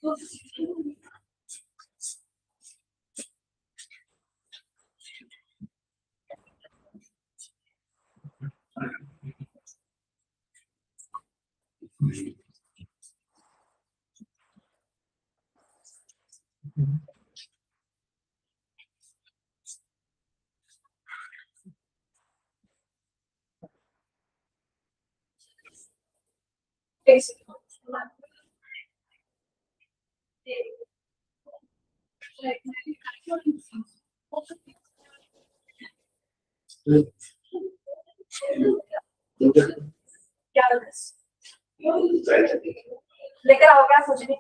क्या लेकर आओ, क्या सोच रही?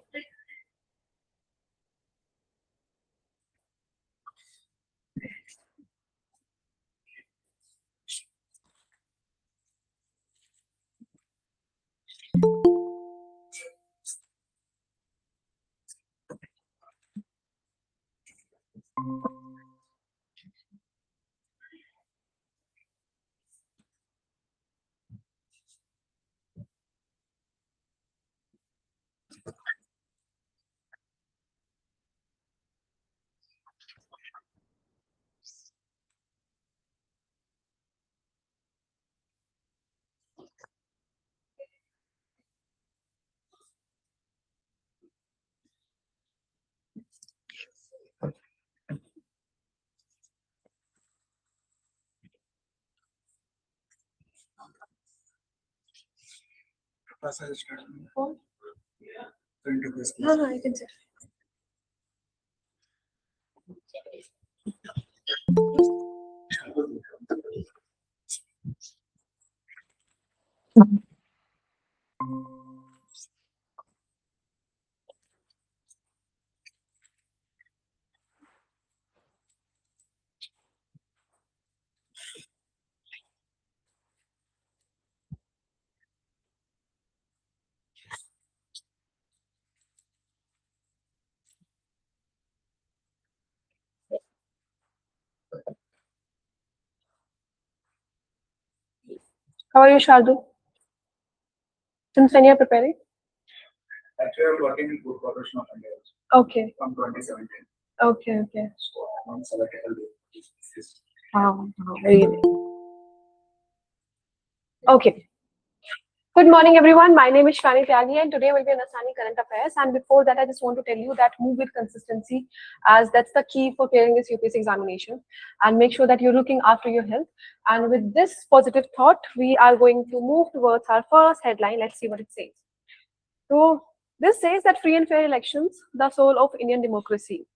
हाँ हाँ, I can say. How are you, Shardu? Since when you are preparing? Actually, I'm working in food corporation of India. Okay. From 2017. Okay, okay. So I'm selected. Wow, very good. Okay. Good morning, everyone. My name is Shivani Mam, and today we'll be understanding current affairs. And before that, I just want to tell you that move with consistency, as that's the key for clearing this UPSC examination. And make sure that you're looking after your health. And with this positive thought, we are going to move towards our first headline. Let's see what it says. So this says that free and fair elections, the soul of Indian democracy.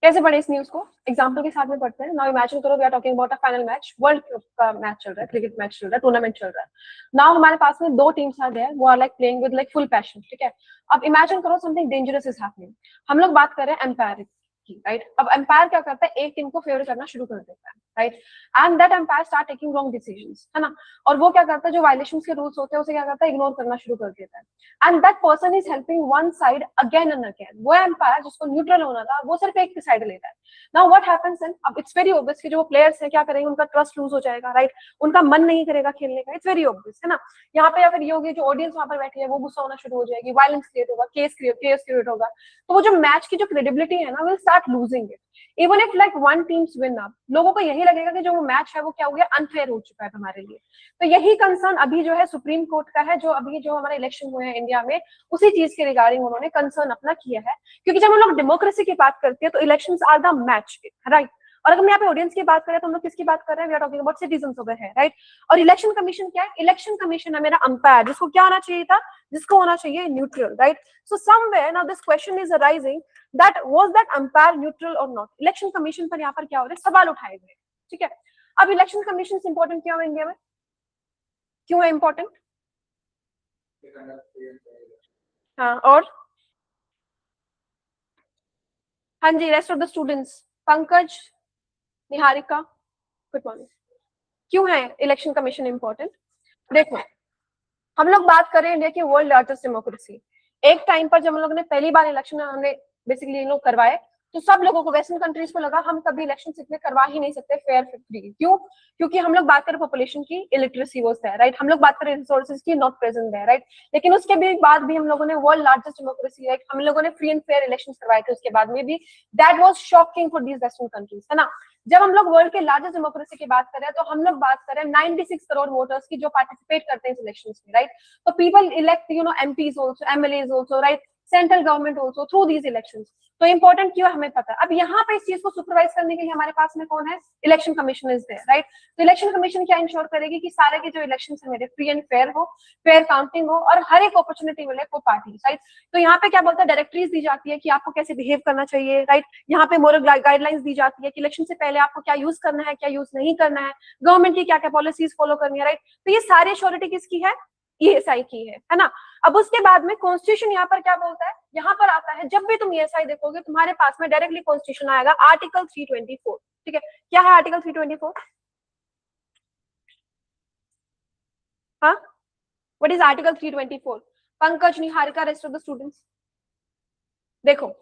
कैसे पढ़े इस news को? Example के साथ में पढ़ते हैं. Now imagine करो we are talking about a final match, world cup का मैच चल रहा है, क्रिकेट मैच चल रहा है, टूर्नामेंट चल रहा है. नाउ हमारे पास में दो टीम्स आ गए, वो are like playing with like full passion. ठीक है, अब इमेजिन करो समथिंग डेंजरस इज हैपनिंग. हम लोग बात कर रहे हैं एम्पायर की, राइट? अब एम्पायर क्या करता है, एक टीम को फेवर करना शुरू कर देता है, right? And that umpire start taking wrong decisions, है ना? और वो क्या करता है, जो वायलेशंस के रूल्स होते हैं उसे क्या करता है, इग्नोर करना शुरू कर देता है. And that person is helping one side again and again. वो एम्पायर जिसको न्यूट्रल होना था, वो सिर्फ एक साइड लेता है. Now what happens then? अब इट्स वेरी ऑब्वियस कि जो प्लेयर्स हैं क्या करेंगे, उनका ट्रस्ट लूज हो जाएगा, राइट? उनका मन नहीं करेगा खेलने का. इट्स वेरी ऑब्वियस, है ना? यहाँ पे या फिर ये होगी, जो ऑडियंस वहां पर बैठी है वो गुस्सा होना शुरू हो जाएगी, वायलेंस क्रिएट होगा, केस क्रिएट होगा. तो वो जो मैच की जो क्रेडिबिलिटी है ना, will start losing it. Even if like one teams win up, लोगों को यही लगेगा कि जो वो मैच है वो क्या हो गया, अनफेयर हो चुका है हमारे लिए. तो यही कंसर्न अभी जो है सुप्रीम कोर्ट का है, जो अभी जो हमारे इलेक्शन हुए हैं इंडिया में, उसी चीज के रिगार्डिंग उन्होंने कंसर्न अपना किया है. क्योंकि जब हम लोग डेमोक्रेसी की बात करते हैं तो elections are the match, right? और अगर हम यहाँ पे ऑडियंस की बात करें तो हम लोग किसकी बात कर रहे हैं, we are talking about citizens over है, राइट? और इलेक्शन कमीशन क्या है? इलेक्शन कमीशन है मेरा अंपायर, जिसको क्या होना चाहिए था, जिसको होना चाहिए neutral, right? So somewhere now this question is arising that was that umpire neutral और नॉट. इलेक्शन कमीशन पर यहाँ पर क्या हो रहा है, सवाल उठाए गए. ठीक है, अब इलेक्शन कमीशन इंपॉर्टेंट क्यों है इंडिया में, क्यों है इंपॉर्टेंट? हाँ, और हाँ जी, rest of the students, Pankaj, Niharika, good morning. क्यों है इलेक्शन कमीशन इंपॉर्टेंट? देखो, हम लोग बात करें इंडिया की वर्ल्ड लार्जेस्ट डेमोक्रेसी. एक टाइम पर जब हम लोगों ने पहली बार इलेक्शन हमने बेसिकली इन लोग करवाए, तो सब लोगों को, वेस्टर्न कंट्रीज को लगा हम कभी इलेक्शन इतने करवा ही नहीं सकते फेयर फ्री। क्यों? क्योंकि हम लोग बात करें पॉपुलेशन की, इलिटरेसी वो है, राइट, हम लोग बात करें रिसोर्सेज की, नॉट प्रेजेंट है, राइट। लेकिन उसके भी बाद भी हम लोगों ने वर्ल्ड लार्जेस्ट डेमोक्रेसी, राइट, हम लोगों ने फ्री एंड फेयर इलेक्शन करवाए थे उसके बाद में भी। That was shocking for these western countries, है ना। जब हम लोग वर्ल्ड के लार्जेस्ट डेमोक्रेसी की बात करें तो हम लोग बात करें 96 करोड़ वोटर्स की जो पार्टिसिपेट करते हैं इस इलेक्शंस में, राइट। तो people elect MPs also, MLAs also, right, central government also through these elections. तो इंपॉर्टेंट क्यों हमें पता है। अब यहाँ पे इस चीज को सुपरवाइज करने के लिए हमारे पास में कौन है? Election commission is there, right. तो इलेक्शन कमीशन क्या इंश्योर करेगी कि सारे के जो इलेक्शन है मेरे फ्री एंड फेयर हो, फेयर काउंटिंग हो और हर एक अपॉर्चुनिटी मिले को पार्टी, राइट। तो यहाँ पे क्या बोलता है, डायरेक्टरीज दी जाती है कि आपको कैसे बिहेव करना चाहिए, राइट। यहाँ पे मोरल गाइडलाइंस दी जाती है कि इलेक्शन से पहले आपको क्या यूज करना है, क्या यूज नहीं करना है, गवर्नमेंट की क्या क्या पॉलिसीज फॉलो करनी है, राइट। तो ये सारी अश्योरिटी किसकी है? ईएसआई की है ना। अब उसके बाद में कॉन्स्टिट्यूशन यहाँ पर क्या बोलता है, यहाँ पर आता है, जब भी तुम ईएसआई देखोगे तुम्हारे पास में डायरेक्टली कॉन्स्टिट्यूशन आएगा, आर्टिकल 324, ठीक है। क्या है आर्टिकल 324? हाँ, what is article 324? Pankaj, Niharika, rest of the students देखो,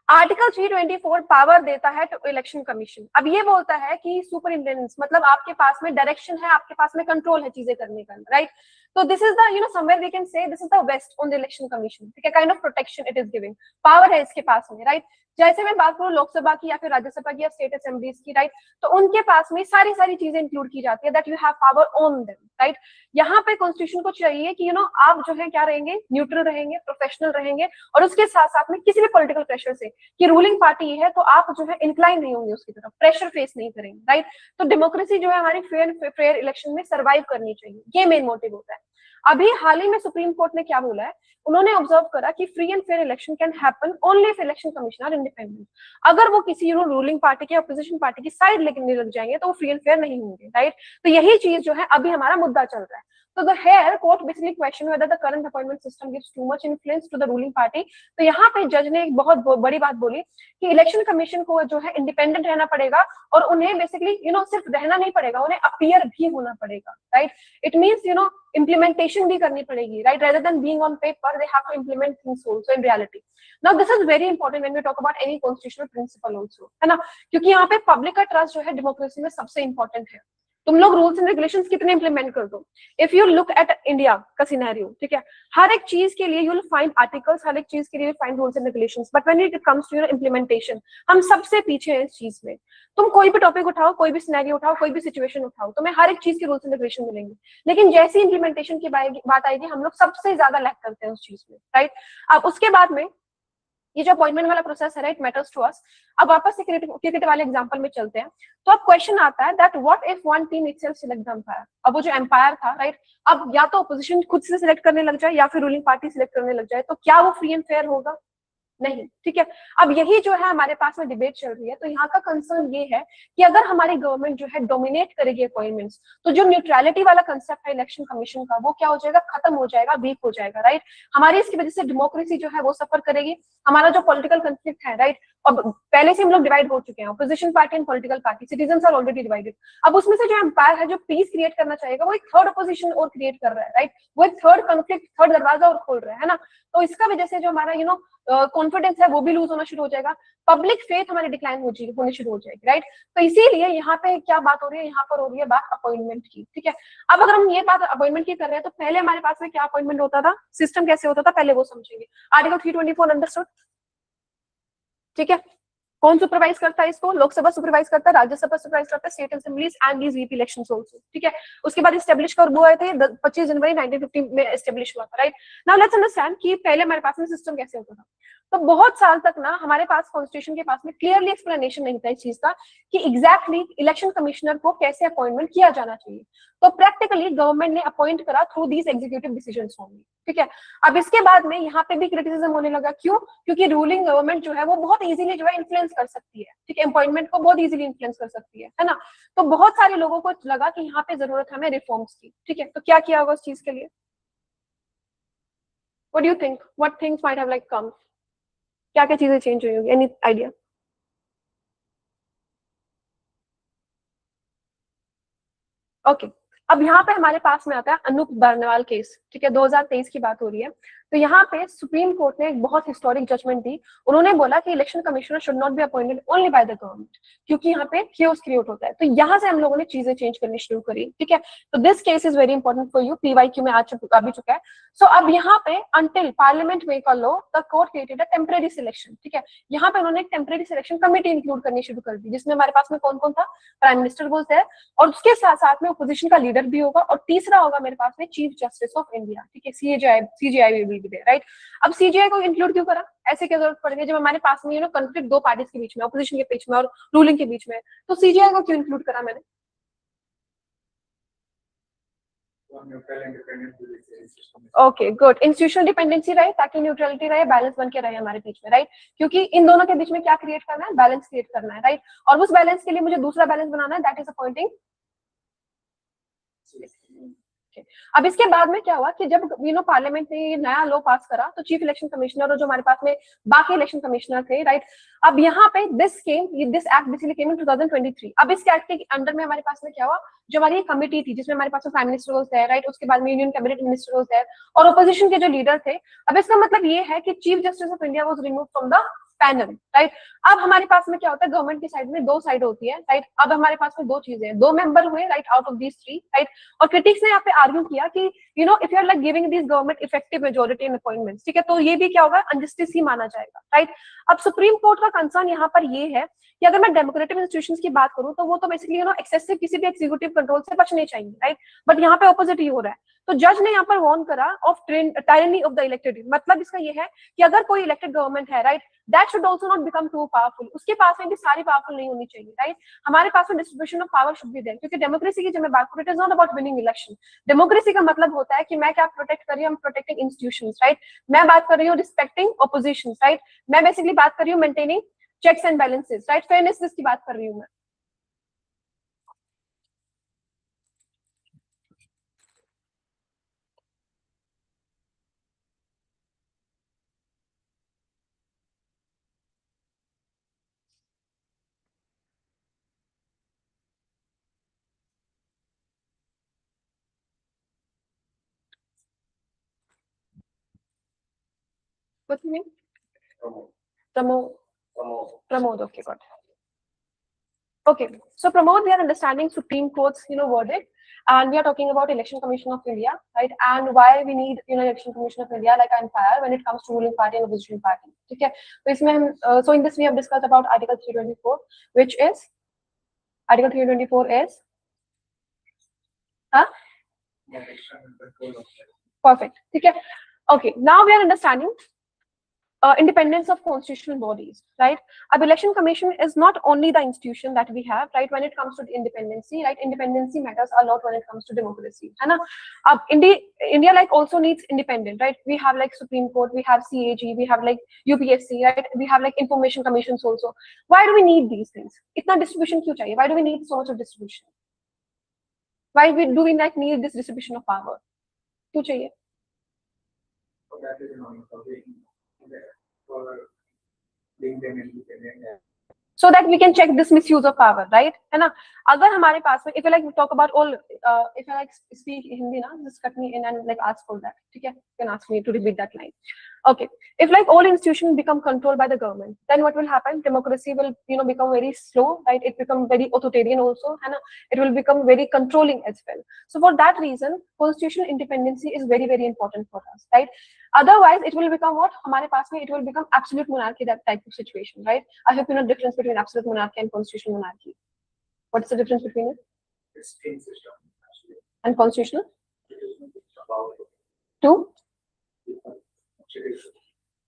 आर्टिकल 324 पावर देता है टू इलेक्शन कमीशन। अब ये बोलता है कि सुपरिंटेंडेंस मतलब आपके पास में डायरेक्शन है, आपके पास में कंट्रोल है चीजें करने का, राइट। तो this is the somewhere we can say this is the vest on the election commission, ठीक है। Kind of protection it is giving, power है इसके पास में, राइट। जैसे मैं बात करूं लोकसभा की या फिर राज्यसभा की या स्टेट असेंबलीज की, राइट, तो उनके पास में सारी चीजें इंक्लूड की जाती है that you have power on them, right. यहाँ पे कॉन्स्टिट्यूशन को चाहिए कि आप जो है क्या रहेंगे, न्यूट्रल रहेंगे, प्रोफेशनल रहेंगे, और उसके साथ साथ में किसी भी पॉलिटिकल प्रेशर से कि रूलिंग पार्टी है तो आप जो है इंक्लाइन नहीं होंगे उसकी तरफ, प्रेशर फेस नहीं करेंगे, राइट। तो डेमोक्रेसी जो है हमारी फेयर इलेक्शन में सर्वाइव करनी चाहिए, ये मेन मोटिव होता है। अभी हाल ही में सुप्रीम कोर्ट ने क्या बोला है, उन्होंने ऑब्जर्व करा कि free and fair election can happen only if election commission are independent. अगर वो किसी रूलिंग पार्टी की, अपोजिशन पार्टी की साइड लेके लग जाएंगे तो वो फ्री एंड फेयर नहीं होंगे, राइट। तो यही चीज जो है अभी हमारा मुद्दा चल रहा है। So the here court basically question whether the current appointment system gives too much influence to the ruling party। तो यहाँ पे जज ने एक बहुत बड़ी बात बोली कि इलेक्शन कमीशन को जो है इंडिपेंडेंट रहना पड़ेगा और उन्हें बेसिकली सिर्फ रहना नहीं पड़ेगा, उन्हें अपीयर भी होना पड़ेगा, राइट। इट मीन्स इम्प्लीमेंटेशन भी करनी पड़ेगी, right. Rather than being on paper they have to implement things also in reality. Now this is very important when we talk about any constitutional principle also, है ना, क्योंकि यहाँ पे public का trust जो है डेमोक्रेसी में सबसे इंपॉर्टेंट है। तुम लोग रूल्स एंड रेगुलेशंस कितने इंप्लीमेंट कर दो, if you look at India का सिनेरियो, ठीक है, हर एक चीज के लिए यू विल फाइंड आर्टिकल्स, हर एक चीज के लिए find rules and regulations, but when it comes to implementation हम सबसे पीछे हैं इस चीज में। तुम कोई भी टॉपिक उठाओ, कोई भी सिनेरियो उठाओ, कोई भी सिचुएशन उठाओ, तुम्हें हर एक चीज के रूल्स एंड रेगुलेशन मिलेंगे, लेकिन जैसी इंप्लीमेंटेशन की बात आएगी हम लोग सबसे ज्यादा लैक करते हैं उस चीज में, राइट। अब उसके बाद में ये जो अपॉइंटमेंट वाला प्रोसेस है, राइट, मैटर्स टू अस। अब वापस से क्रिकेट वाले एग्जांपल में चलते हैं। तो अब क्वेश्चन आता है that what if one team itself select the umpire. अब वो जो एम्पायर था, राइट, अब या तो अपोजिशन खुद से सिलेक्ट करने लग जाए या फिर रूलिंग पार्टी सिलेक्ट करने लग जाए, तो क्या वो फ्री एंड फेयर होगा? नहीं, ठीक है। अब यही जो है हमारे पास में डिबेट चल रही है। तो यहाँ का कंसर्न ये है कि अगर हमारी गवर्नमेंट जो है डोमिनेट करेगी अपॉइंटमेंट्स, तो जो न्यूट्रलिटी वाला कंसेप्ट है इलेक्शन कमीशन का वो क्या हो जाएगा, खत्म हो जाएगा, वीक हो जाएगा, राइट। हमारी इसकी वजह से डेमोक्रेसी जो है वो सफर करेगी, हमारा जो पॉलिटिकल कंफ्लिक्ट है, राइट। अब पहले से हम लोग डिवाइड हो चुके हैं, opposition party and political party, citizens are already divided. अब उसमें से जो एम्पायर है जो पीस क्रिएट करना चाहेगा वो एक थर्ड अपोजिशन और क्रिएट कर रहा है, राइट। वो एक थर्ड कंफ्लिक्ट, थर्ड दरवाजा और खोल रहा है ना। तो इसका वजह से जो हमारा कॉन्फिडेंस है वो भी लूज होना शुरू हो जाएगा, पब्लिक फेथ हमारी डिक्लाइन होनी शुरू हो जाएगी, राइट। तो इसीलिए यहाँ पे क्या बात हो रही है, यहाँ पर हो रही है बात अपॉइंटमेंट की, ठीक है। अब अगर हम ये बात अपॉइंटमेंट की कर रहे हैं तो पहले हमारे पास में क्या अपॉइंटमेंट होता था, सिस्टम कैसे होता था, पहले वो समझेंगे। आर्टिकल 324 अंडरस्टूड, ठीक है। कौन सुपरवाइज करता है इसको? लोकसभा सुपरवाइज करता है, राज्यसभा सुपरवाइज करता है, state assemblies and these VP elections also, ठीक है। उसके बाद एस्टेब्लिश कर हुए थे 25 जनवरी 1950 में एस्टेब्लिश हुआ था, राइट। नाउ लेट्स अंडरस्टैंड कि पहले हमारे पास में सिस्टम कैसे होता था। तो बहुत साल तक ना हमारे पास कॉन्स्टिट्यूशन के पास में क्लियरली एक्सप्लेनेशन नहीं था इस चीज का कि एग्जैक्टली इलेक्शन कमिश्नर को कैसे अपॉइंटमेंट किया जाना चाहिए। तो प्रैक्टिकली गवर्नमेंट ने अपॉइंट करा through these executive decisions only, ठीक है। अब इसके बाद में यहाँ पे भी क्रिटिसिज्म होने लगा, क्यों? क्योंकि रूलिंग गवर्नमेंट जो है वो बहुत इजीली जो है इन्फ्लुएंस कर सकती है, ठीक है, अपॉइंटमेंट को बहुत इजीली इन्फ्लुएंस कर सकती है ना। तो बहुत सारे लोगों को लगा कि यहाँ पे जरूरत है हमें रिफॉर्म्स की, ठीक है। तो क्या किया होगा उस चीज के लिए? What do you think, what things might have like come, क्या क्या चीजें चेंज हुई होगी, एनी आइडिया? ओके, अब यहाँ पे हमारे पास में आता है अनूप बर्नवाल केस, ठीक है, 2023 की बात हो रही है। तो यहाँ पे सुप्रीम कोर्ट ने एक बहुत हिस्टोरिक जजमेंट दी। उन्होंने बोला कि election commissioner should not be appointed only by the government, क्योंकि यहाँ पे chaos क्रिएट होता है। तो यहाँ से हम लोगों ने चीजें चेंज करनी शुरू करी, ठीक है। तो this case is very important for you, PYQ में आ भी चुका है। सो अब यहाँ पे until parliament make a law the court created a temporary selection, ठीक है। यहाँ पे उन्होंने एक टेम्परेरी सिलेक्शन कमेटी इंक्लूड करनी शुरू कर दी, जिसमें हमारे पास में कौन कौन था, प्राइम मिनिस्टर बोलते हैं, और उसके साथ साथ में अपोजिशन का लीडर भी होगा, और तीसरा होगा मेरे पास में चीफ जस्टिस ऑफ इंडिया, ठीक है, CJI will be there, right. अब CJI को इंक्लूड क्यों करा, ऐसे क्या जरूरत पड़ गई जब हमारे पास में कंफ्लिक्ट दो पार्टीज के बीच में, अपोजिशन के बीच में और रूलिंग के बीच में, तो CJI को क्यों इंक्लूड करा मैंने? ओके गुड, इंस्टीट्यूशनल डिपेंडेंसी रहे ताकि न्यूट्रलिटी रहे, बैलेंस बन के रहे हमारे बीच में, राइट। क्योंकि इन दोनों के बीच में क्या क्रिएट करना है, बैलेंस क्रिएट करना है, राइट। और उस बैलेंस के लिए मुझे दूसरा बैलेंस बनाना है, दैट इज अपॉइंटिंग। अब इसके बाद में क्या हुआ कि जब पार्लियामेंट ने ये नया लॉ पास करा, तो चीफ इलेक्शन कमिश्नर और जो हमारे पास में बाकी इलेक्शन कमिश्नर थे, राइट, अब यहाँ पे दिस एक्ट बेसिकली केम इन 2023। अब इस एक्ट के अंडर में हमारे पास में क्या हुआ, जो हमारी कमिटी थी जिसमें हमारे पास प्राइम मिनिस्टर रोल्स है, राइट, उसके बाद में यूनियन कैबिनेट मिनिस्टर रोल्स है, और अपोजिशन के जो लीडर थे। अब इसका मतलब ये है कि chief justice of India was remove from the panel, right. अब हमारे पास में क्या होता है, गवर्नमेंट की साइड में दो साइड होती है, राइट। अब हमारे पास में दो चीजें, दो मेंबर हुए, right, out of these three, right. और क्रिटिक्स ने यहाँ पे आर्ग्यू किया कि if you are like giving this government effective majority in appointments, ठीक है, तो ये भी क्या होगा, अनजस्टिस ही माना जाएगा, राइट। अब सुप्रीम कोर्ट का कंसर्न यहाँ पर ये है कि अगर मैं डेमोक्रेटिक इंस्टीट्यूशंस की बात करूं तो वो तो बेसिकली एक्सेसिव किसी भी एग्जीक्यूटिव कंट्रोल से बचने चाहिए, राइट। बट यहाँ पे ऑपोजिट ही हो रहा है। तो जज ने यहाँ पर वार्न करा of tyranny of the elected, मतलब इसका ये है कि अगर कोई इलेक्टेड गवर्नमेंट है, right, that should also not become too powerful, उसके पास में भी सारी पावरफुल नहीं होनी चाहिए, राइट। हमारे पास में distribution of power should be there, क्योंकि डेमोक्रेसी की जब मैं बात करूं, it is not about winning election. Democracy का मतलब होता है कि मैं क्या प्रोटेक्ट कर रही हूँ, प्रोटेक्टिंग इंस्टीट्यूशंस, राइट। मैं बात कर रही हूँ रिस्पेक्टिंग ऑपोजिशन, राइट। मैं बेसिकली बात कर रही हूँ maintaining checks and balances, right, fairness की बात कर रही हूँ मैं। What's the name? Pramod. Okay, got it. Okay, so Pramod, we are understanding Supreme Court's verdict, and we are talking about Election Commission of India, right? And why we need Election Commission of India like umpire when it comes to ruling party and opposition party. Okay, so in this we have discussed about Article 324, which is Article 324 is perfect. Okay, okay. Now we are understanding independence of constitutional bodies, right? Our election commission is not only the institution that we have, right? When it comes to independency, right? Independency matters a lot when it comes to democracy, है ना? अब India like also needs independent, right? We have like Supreme Court, we have CAG, we have like UPSC, right? We have like information commissions also. Why do we need these things? इतना distribution क्यों चाहिए? Why do we need so much of distribution? Why do we like need this distribution of power? क्यों चाहिए? So that we can check this misuse of power, right? है ना? अगर हमारे पास में, if you like talk about all, if you like speak Hindi ना, just cut me in and like ask for that, ठीक है? You can ask me to repeat that line. Okay, if like all institutions become controlled by the government, then what will happen? Democracy will become very slow, right? It become very authoritarian also, है ना? It will become very controlling as well. So for that reason, constitutional independency is very very important for us, right? Otherwise, it will become what? हमारे पास में it will become absolute monarchy, that type of situation, right? I hope you know the difference between absolute monarchy and constitutional monarchy. What's the difference between it? It's king system and constitutional? Two?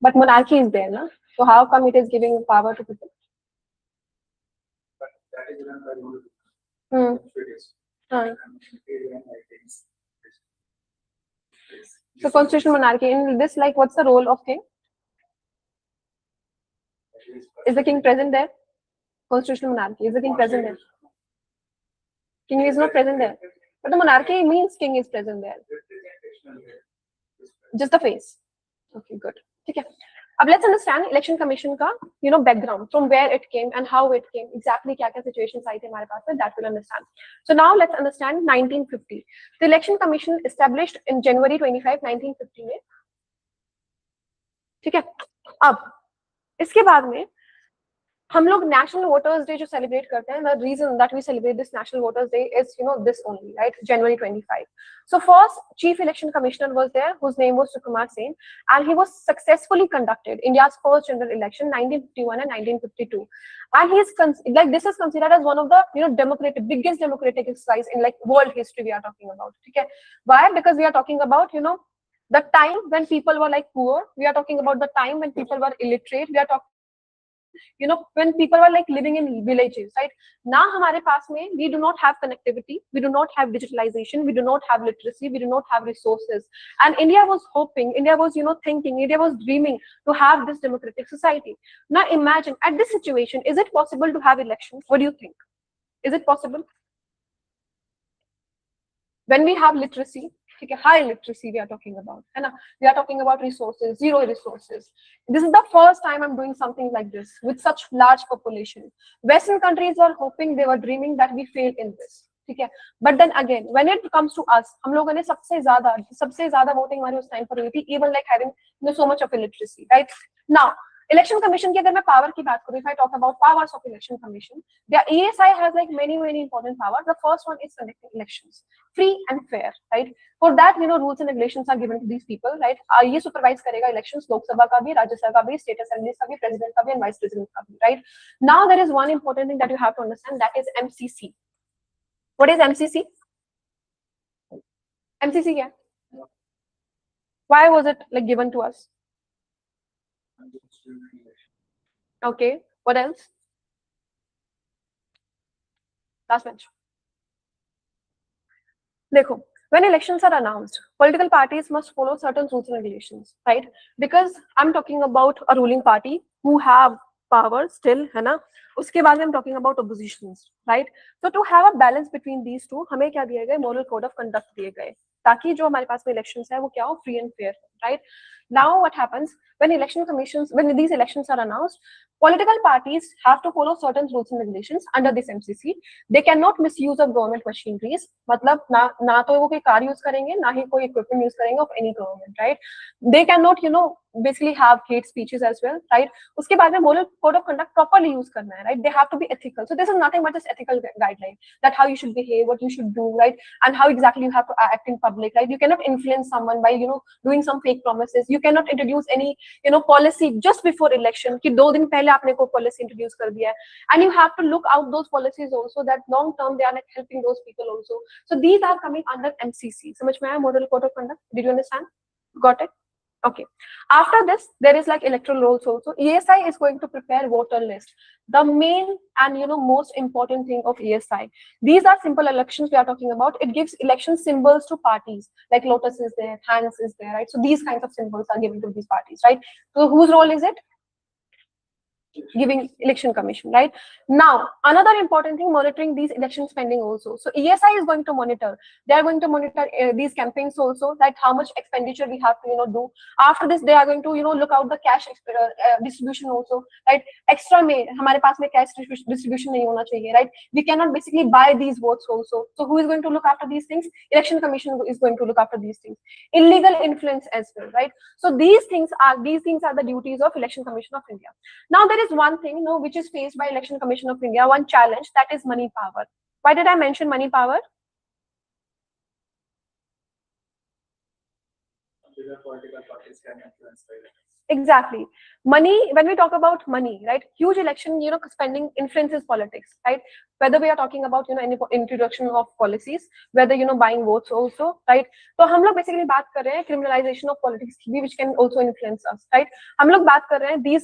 But monarchy is there, na? So how come it is giving power to people? But that is done by rule. So constitutional monarchy, in this, like, what's the role of king? Is the king present there? Constitutional monarchy, is the king present there? King is not present there. But the monarchy means king is present there. Just the face. Okay, good. Okay. Now let's understand election commission ka, background, from where it came and how it came. Exactly kya situations aayi the hamare paas mein, that we'll understand. So now let's understand 1950. The election commission established in January 25, 1950 mein. ठीक है। अब इसके बाद में हम लोग national voters day जो celebrate करते हैं, the reason that we celebrate this national voters day is this only, right, January 25. So first chief election commissioner was there, whose name was Sukumar Sen, and he was successfully conducted India's first general election 1951 and 1952, and he is like this is considered as one of the biggest democratic exercise in like world history we are talking about. Okay, why? Because we are talking about the time when people were like poor, we are talking about the time when people were illiterate, we are talking when people were like living in villages, right? Now hamare paas mein we do not have connectivity, we do not have digitalization, we do not have literacy, we do not have resources, and India was hoping, India was thinking, India was dreaming to have this democratic society. Now imagine at this situation, is it possible to have elections? What do you think? Is it possible when we have literacy? Okay, high literacy we are talking about, and we are talking about resources, zero resources. This is the first time I'm doing something like this with such large population. Western countries were hoping, they were dreaming that we fail in this. ठीक है, but then again when it comes to us, हम लोगों ने सबसे ज्यादा voting हमारी उस time पर हुई थी, even like having so much of illiteracy, right? Now election commission की अगर मैं पावर की बात करूं, if I talk about powers of election commission, the ESI has like many important powers. The first one is conducting elections free and fair, right? For that rules and regulations are given to these people, right? ये supervise करेगा elections, Lok Sabha का भी, राज्यसभा का भी, state assemblies का भी, president का भी and vice president का भी, right? Now there is one important thing that you have to understand, that is MCC. What is MCC? MCC क्या? Why was it like given to us? Okay, what else? Last bench. देखो, when elections are announced, political parties must follow certain rules and regulations, right? Because I'm talking about a ruling party who have power still, है ना? उसके बाद में I'm talking about oppositions, right? So to have a balance between these two, हमें क्या दिए गए? Moral code of conduct दिए गए, ताकि जो हमारे पास में elections है वो क्या हो? Free and fair, right? Now what happens when these elections are announced? Political parties have to follow certain rules and regulations under this MCC. They cannot misuse of government machineries. मतलब ना तो वो कोई car use करेंगे, ना ही कोई equipment use करेंगे of any government, right? They cannot basically have hate speeches as well, right? उसके बाद में moral code of conduct properly use करना है, right? They have to be ethical. So this is nothing but just ethical guideline, that how you should behave, what you should do, right? And how exactly you have to act in public, right? You cannot influence someone by doing some fake promises. You cannot introduce any policy just before election कि 2 दिन पहले आपने कोई policy introduce कर दिया है, and you have to look out those policies also that long term they are like helping those people also. So these are coming under MCC. समझ में आया? Moral code of conduct. Did you understand? Got it? Okay. After this, there is like electoral rolls also. ESI is going to prepare voter list. The main and most important thing of ESI. These are simple elections we are talking about. It gives election symbols to parties. Like lotus is there, hands is there, right? So these kinds of symbols are given to these parties, right? So whose role is it? Giving election commission, right? Now another important thing, monitoring these election spending also. So ESI is going to monitor, they are going to monitor these campaigns also, like how much expenditure we have to do. After this they are going to look out the cash distribution also, right? Extra में हमारे पास में cash distribution नहीं होना चाहिए, right? We cannot basically buy these votes also. So who is going to look after these things? Election commission is going to look after these things. Illegal influence as well, right? So these things are the duties of Election Commission of India. Now there is one thing which is faced by Election Commission of India, one challenge, that is money power. Why did I mention money power? Political parties can influence by elections. Exactly. Money, when we talk about money, right? Huge election, spending influences politics, right? Whether we are talking about, any introduction of policies, whether, buying votes also, right? So हम लोग basically बात कर रहे हैं criminalization of politics की भी, which can also influence us, right? हम लोग बात कर रहे हैं these,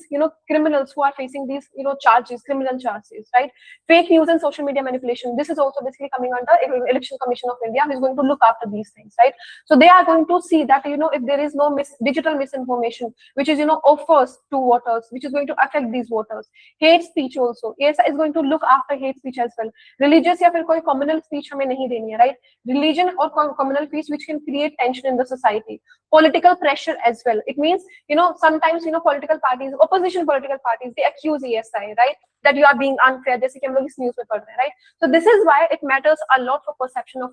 criminals who are facing these, charges, criminal charges, right? Fake news and social media manipulation. This is also basically coming under Election Commission of India, who is going to look after these things, right? So they are going to see that, if there is no digital misinformation, which is, offers to voters, which is going to affect these voters. Hate speech also. ESI is going to look after hate speech as well. Religious या फिर कोई communal speech हमें नहीं देनी है, right? Religion or communal speech which can create tension in the society. Political pressure as well. It means, sometimes, political parties, opposition political parties, they accuse ESI, right? that you are being unfair, जैसे कि हम लोग इस news में पढ़ते हैं, right? So this is why it matters a lot for perception of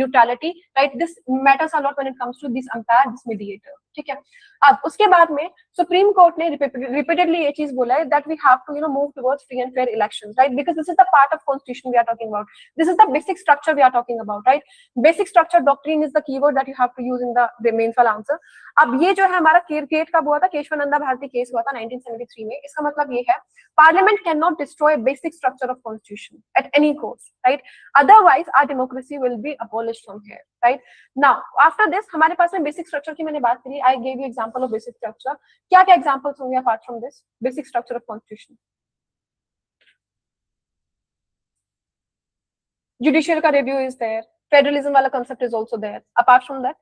neutrality, right? This matters a lot when it comes to this umpire, this mediator, ठीक है? अब उसके बाद में सुप्रीम कोर्ट ने repeatedly ये चीज बोला है that we have to move towards free and fair elections, right? Because this is the part of constitution we are talking about. This is the basic structure we are talking about, right? Basic structure doctrine is the keyword that you have to use in the meaningful answer. अब ये जो है हमारा cat का हुआ था, Kesavananda Bharti case हुआ था 1973 में. इसका मतलब ये है Parliament cannot destroy basic structure of constitution at any cost, right? Otherwise our democracy will be abolished from here, right? Now after this हमारे पास में basic structure की मैंने बात करी. I gave you example of basic structure. क्या क्या examples होंगे apart from this basic structure of constitution? Judicial का review is there. Federalism वाला concept is also there. Apart from that,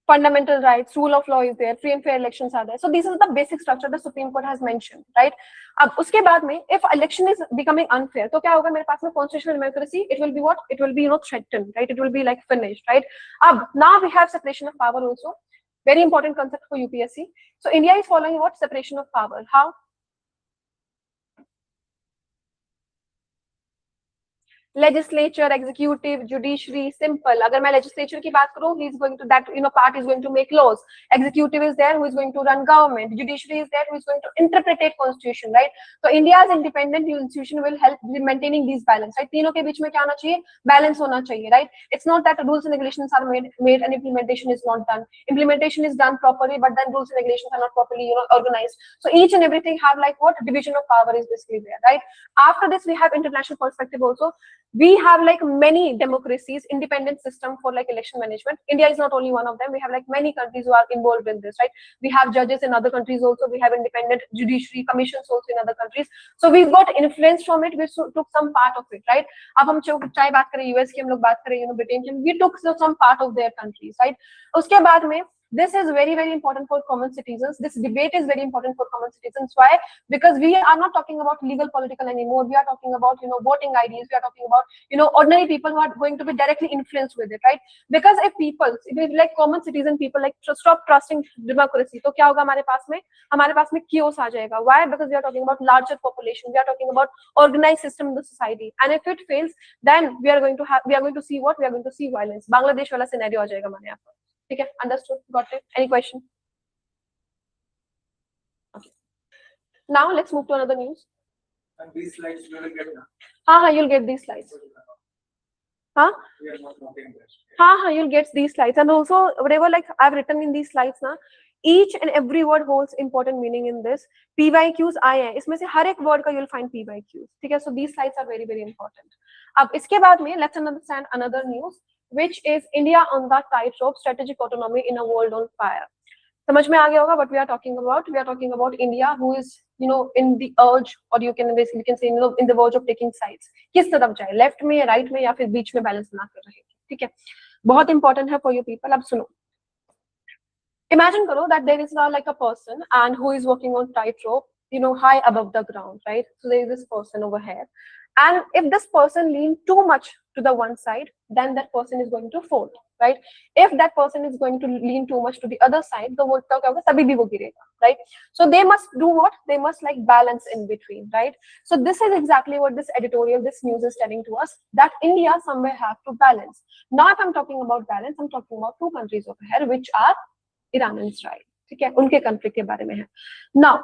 fundamental rights, rule of law is there, free and fair elections are there. So this is the basic structure the Supreme Court has mentioned, right? अब उसके बाद में if election is becoming unfair, तो क्या होगा मेरे पास में constitutional democracy? It will be what? It will be threatened, right? It will be like finished, right? अब now we have separation of power also, very important concept for UPSC. So India is following what? Separation of power. How? Legislature, executive, judiciary, simple. अगर मैं legislature की बात करूँ, he is going to that part is going to make laws. Executive is there who is going to run government. Judiciary is there who is going to interpret constitution, right? So India's independent institution will help in maintaining these balance, right? तीनों के बीच में क्या होना चाहिए? Balance होना चाहिए, right? It's not that rules and regulations are made and implementation is not done. Implementation is done properly, but then rules and regulations are not properly organized. So each and everything have like what? Division of power is basically there, right? After this we have international perspective also. We have like many democracies, independent system for like election management. India is not only one of them. We have like many countries who are involved in this, right? We have judges in other countries also. We have independent judiciary commissions also in other countries. So we got influence from it. We took some part of it, right? अब हम चाहे बात करें US की, हम लोग बात करें Britain की, we took some part of their countries, right? उसके बाद में this is very, very important for common citizens. This debate is very important for common citizens. Why? Because we are not talking about legal political anymore. We are talking about, voting IDs. We are talking about, ordinary people who are going to be directly influenced with it, right? Because if like common citizen people, like stop trusting democracy, तो क्या होगा हमारे पास में? हमारे पास में chaos आ जाएगा. Why? Because we are talking about larger population. We are talking about organized system in the society. And if it fails, then we are going to see what? We are going to see violence. Bangladesh वाला scenario आ जाएगा हमारे यहाँ पर. Okay, understood, got it. Any question? Okay. Now let's move to another news. And these slides you will get now. You'll get these slides. We are not noting this. You'll get these slides. And also whatever like I've written in these slides now, each and every word holds important meaning in this. PYQs आए हैं, इसमें से हर एक word का you'll find PYQs. ठीक है? So these slides are very, very important. अब इसके बाद में let's understand another news, which is India on the tightrope, strategic autonomy in a world on fire. समझ में आ गया होगा what we are talking about? We are talking about India who is in the urge, or you can say in the verge of taking sides. किस तरफ जाए? Left में, right में, या फिर बीच में balance बना कर रहे? ठीक है? बहुत important है for you people. अब सुनो. Imagine karo that there is now like a person and who is walking on tightrope, high above the ground, right? So there is this person over here. And if this person leans too much to the one side, then that person is going to fall, right? If that person is going to lean too much to the other side, the wo kya hoga, tabhi bhi wo girega, right? So they must do what? They must like balance in between, right? So this is exactly what this editorial, this news is telling to us, that India somewhere have to balance. Now if I'm talking about balance, I'm talking about two countries over here, which are Iran and Israel. ठीक है? उनके conflict के बारे में है. Now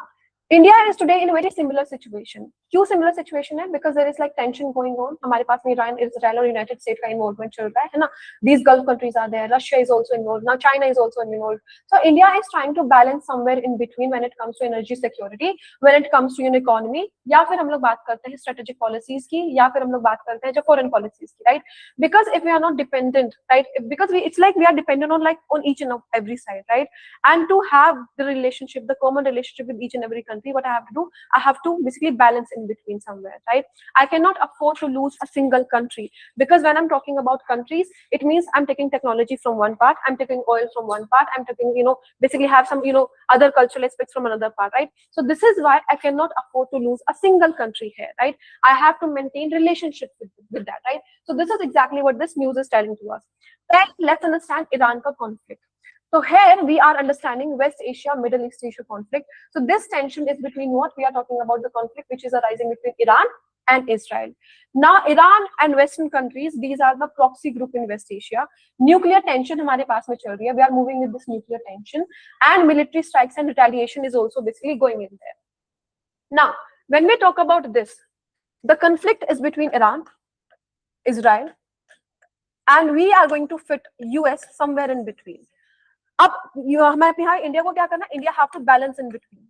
India is today in a very similar situation. क्यों similar situation है? Because there is like tension going on. हमारे पास में Iran, Israel और United States का involvement चल रहा है ना? These Gulf countries are there. Russia is also involved. Now China is also involved. So India is trying to balance somewhere in between when it comes to energy security, when it comes to economy. या फिर हम लोग बात करते हैं strategic policies की, या फिर हम लोग बात करते हैं जो foreign policies की, right? Because if we are not dependent, right? Because it's like we are dependent on each and every side, right? And to have the relationship, the common relationship with each and every country, what I have to do, I have to basically balance in between somewhere, right? I cannot afford to lose a single country, because when I'm talking about countries, it means I'm taking technology from one part, I'm taking oil from one part, I'm taking, basically have some, other cultural aspects from another part, right? So this is why I cannot afford to lose a single country here, right? I have to maintain relationship with that, right? So this is exactly what this news is telling to us. Then let's understand Iran ka conflict. So here we are understanding West Asia, Middle East Asia conflict. So this tension is between what we are talking about, the conflict which is arising between Iran and Israel. Now Iran and Western countries, these are the proxy group in West Asia. Nuclear tension हमारे पास में चल रही है. We are moving with this nuclear tension, and military strikes and retaliation is also basically going in there. Now, when we talk about this, the conflict is between Iran, Israel, and we are going to fit US somewhere in between. अब हमारे यहाँ India को क्या करना है? India have to balance in between.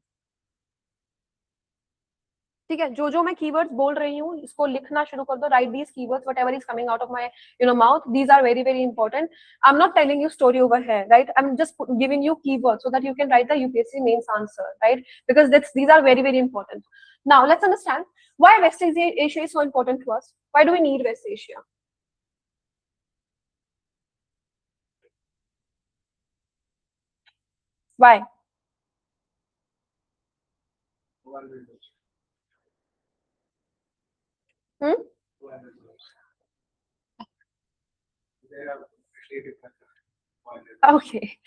ठीक है, जो मैं कीवर्ड्स बोल रही हूँ इसको लिखना शुरू कर दो. Write these keywords, whatever is coming out of my mouth, these are very very important. I am not telling you story over here, right? I am just giving you keywords so that you can write the UPSC mains answer, right? Because these are very very important. Now let's understand why West Asia is so important to us. Why do we need West Asia? Why? Okay.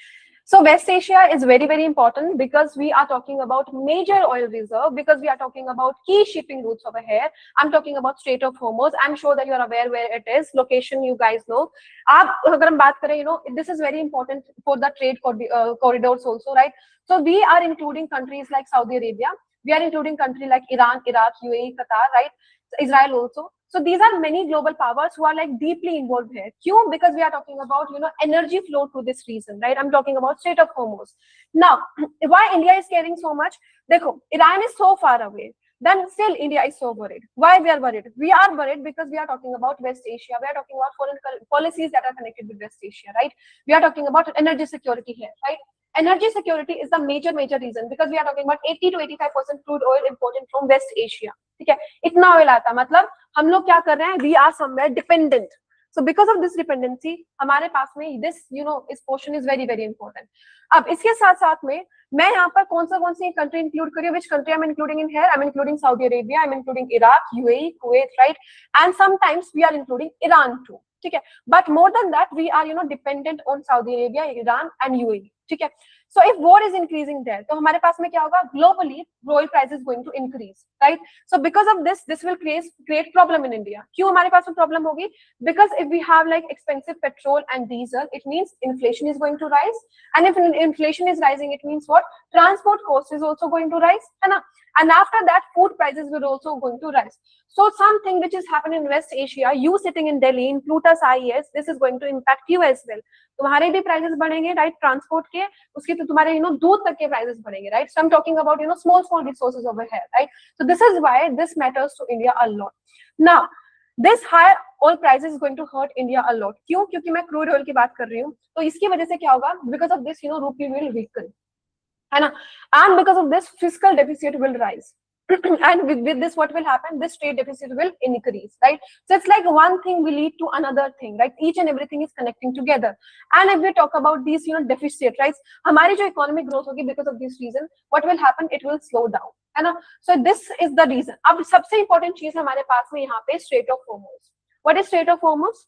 So West Asia is very very important because we are talking about major oil reserve, because we are talking about key shipping routes over here. I'm talking about Strait of Hormuz. I'm sure that you are aware where it is. Location you guys know. आप अगर हम बात करें, this is very important for the trade corridors also, right? So we are including countries like Saudi Arabia. We are including countries like Iran, Iraq, UAE, Qatar, right? Israel also. So these are many global powers who are like deeply involved here. Kyun? Because we are talking about energy flow through this region, right? I'm talking about Strait of Hormuz. Now, why India is caring so much? Dekho, Iran is so far away. Then still India is so worried. Why we are worried? We are worried because we are talking about West Asia. We are talking about foreign policies that are connected with West Asia, right? We are talking about energy security here, right? Energy security is the major reason, because we are talking about 80 to 85% crude oil imported from West Asia. ठीक है, इतना oil आता है, मतलब हम लोग क्या कर रहे हैं? We are somewhere dependent. So because of this dependency, हमारे पास में this इस portion is very very important. अब इसके साथ साथ में मैं यहाँ पर कौन सी कंट्री इंक्लूड करी? Which country I'm including in here? I'm including Saudi Arabia, I'm including Iraq, UAE, Kuwait, right? And sometimes we are including Iran too. ठीक है, but more than that we are dependent on Saudi Arabia, Iran and UAE. ठीक है, so if war is increasing there, तो हमारे पास में क्या होगा? Globally oil price is going to increase, right? So because of this will create problem in India. क्यों हमारे पास में problem होगी? Because if we have like expensive petrol and diesel, it means inflation is going to rise, and if inflation is rising, it means what? Transport cost is also going to rise, है ना? And after that, food prices will also going to rise. So something which is happening in West Asia, you sitting in Delhi in Plutus IAS, this is going to impact you as well. तुम्हारे भी prices बढ़ेंगे, right? Transport के, उसके तो तुम्हारे दूध तक के प्राइसेस बढ़ेंगे, right? So I am talking about small resources over here, right? So this is why this matters to India a lot. Now this high oil prices is going to hurt India a lot. क्यों? क्योंकि मैं crude oil की बात कर रही हूँ, तो इसकी वजह से क्या होगा? बिकॉज ऑफ दिस रूपी विल वीकन, है ना? And because of this fiscal deficit will rise. And with this, what will happen? This trade deficit will increase, right? So it's like one thing will lead to another thing, right? Each and everything is connecting together. And if we talk about these, deficit, right? हमारी जो economic growth होगी because of this reason, what will happen? It will slow down, है ना? So this is the reason. अब सबसे important चीज हमारे पास में यहाँ पे Strait of Hormuz. What is Strait of Hormuz?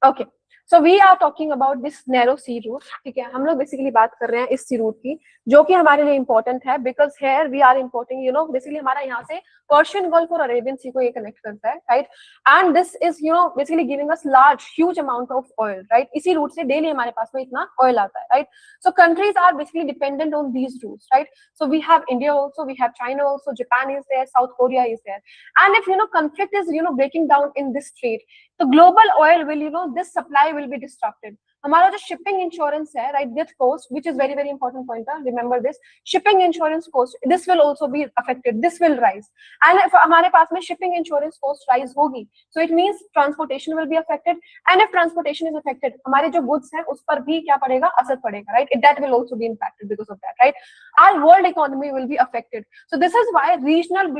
Okay, so we are talking about this narrow sea route. ठीक है, हम लोग बेसिकली बात कर रहे हैं इस सी रूट की, जो कि हमारे लिए इंपॉर्टेंट है, because here we are importing basically हमारा यहाँ से पर्शियन गल्फ और अरेबियन सी को ये कनेक्ट करता है, right? And this is basically giving us large huge amount of oil, right? इसी रूट से डेली हमारे पास में इतना ऑयल आता है, right? So countries are basically dependent on these routes, right? So we have India also, we have China also, Japan is there, south Korea is there. And if conflict is breaking down in this strait, the global oil will this supply will be disrupted. हमारा जो shipping insurance है, right, that cost, which is very very important pointer, remember this, shipping insurance cost, this will also be affected, this will rise. And if हमारे पास में shipping insurance cost rise होगी, so it means transportation will be affected, and if transportation is affected, हमारे जो goods हैं उस पर भी क्या पड़ेगा? असर पड़ेगा, right? That will also be impacted because of that, right? Our world economy will be affected. So this is why regional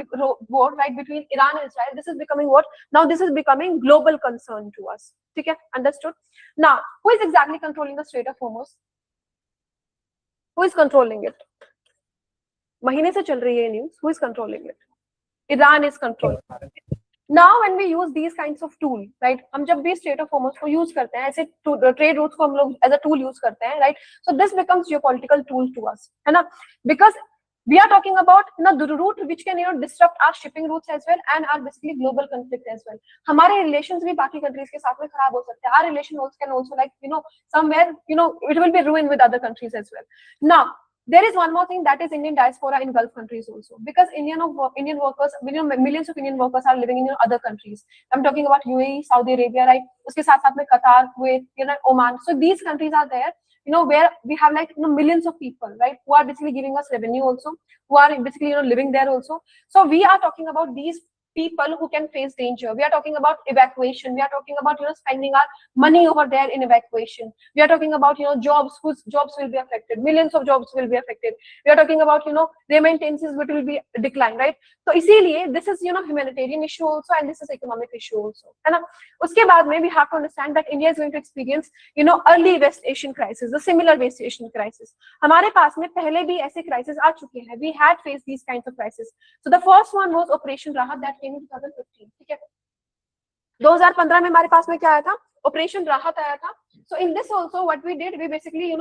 war, right, between Iran and Israel, this is becoming what? Now this is becoming global concern to us. Okay, understood? Now, who is exactly controlling the Strait of Hormuz? Who is controlling it? महीने से चल रही है ये news. Who is controlling it? Iran is controlling. Now when we use these kinds of tool, right, हम जब भी state of Hormuz को यूज करते हैं, ऐसे ट्रेड रूट्स को हम लोग एज अ टूल यूज करते हैं, right, so this becomes geopolitical tool to us, है ना, because we are talking about the route which can disrupt our shipping routes as well and our basically global conflict as well. हमारे relations भी बाकी countries के साथ में खराब हो सकते हैं. Our relation also can also like somewhere it will be ruined with other countries as well. Now there is one more thing, that is Indian diaspora in Gulf countries also, because Indian workers, millions of Indian workers are living in other countries. I'm talking about UAE, Saudi Arabia, right? उसके साथ साथ में Qatar, Kuwait, Oman. So these countries are there, where we have like millions of people, right, who are basically giving us revenue also, who are basically living there also. So we are talking about these people who can face danger. We are talking about evacuation. We are talking about spending our money over there in evacuation. We are talking about jobs, whose jobs will be affected. Millions of jobs will be affected. We are talking about remittances which will be declined, right? So इसीलिए this is humanitarian issue also, and this is economic issue also, है ना. उसके बाद में we have to understand that India is going to experience early West Asian crisis, the similar West Asian crisis. हमारे पास में पहले भी ऐसे crisis आ चुके हैं. We had faced these kinds of crisis. So the first one was Operation Rahat that came in 2015. ठीक है, 2015 में हमारे पास में क्या आया था? Operation Rahat आया था. So in this also what we did, we basically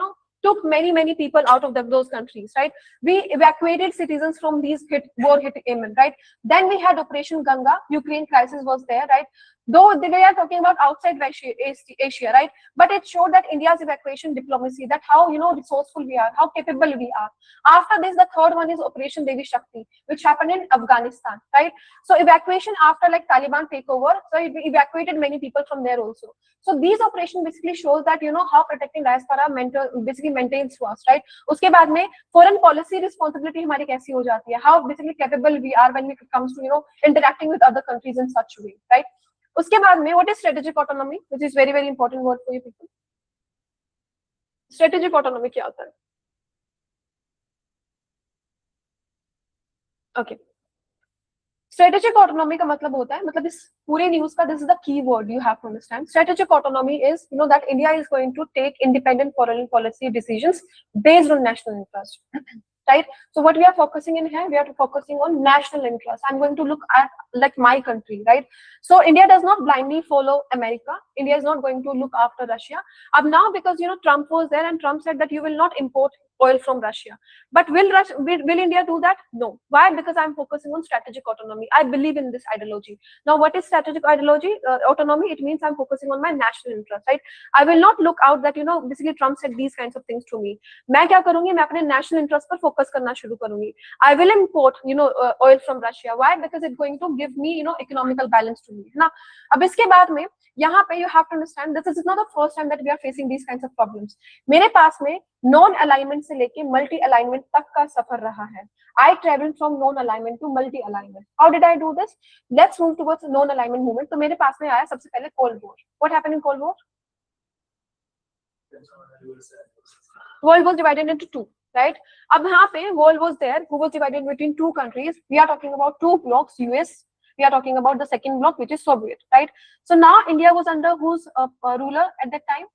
took many people out of those countries, right? We evacuated citizens from these war hit Yemen, right? Then we had Operation Ganga. Ukraine crisis was there, right? Though they are talking about outside Asia, right? But it showed that India's evacuation diplomacy, that how resourceful we are, how capable we are. After this, the third one is Operation Devi Shakti, which happened in Afghanistan, right? So evacuation after like Taliban takeover, so it evacuated many people from there also. So these operations basically shows that how protecting diaspora basically maintains trust, right? उसके बाद में foreign policy responsibility हमारी कैसी हो जाती है, how basically capable we are when it comes to interacting with other countries in such a way, right? उसके बाद में what is strategic autonomy, which is very important word for you people. Strategic autonomy क्या होता है? Okay. Strategic autonomy का मतलब होता है, मतलब इस पूरे न्यूज का this is the key word you have to understand. Strategic autonomy is that India is going to take independent foreign policy decisions based on national interest. Right? So what we are focusing in here, we are focusing on national interest. I'm going to look at like my country, right? So India does not blindly follow America. India is not going to look after Russia. Now because Trump was there and Trump said that you will not import oil from Russia. But will India do that? No. Why? Because I'm focusing on strategic autonomy. I believe in this ideology. Now what is strategic autonomy? It means I'm focusing on my national interest, right? I will not look out that basically Trump said these kinds of things to me. मैं क्या करूंगी, मैं अपने national interest पर focus करना शुरू करूंगी. I will import oil from Russia. Why? Because it's going to give me economical balance to me, है ना. अब इसके बाद में यहाँ पे you have to understand this is not the first time that we are facing these kinds of problems. मेरे पास में नॉन अलाइनमेंट से लेके मल्टी अलाइनमेंट तक का सफर रहा है. I traveled from non alignment to multi alignment. How did I do this? Let's move towards non alignment movement. तो मेरे पास में आया सबसे पहले Cold War. What happened in Cold War? World was divided into two, right? अब यहाँ पे world was there, who was divided between two countries. We are talking about two blocks, US. We are talking about the second block, which is Soviet, right? So now India was under whose ruler at that time?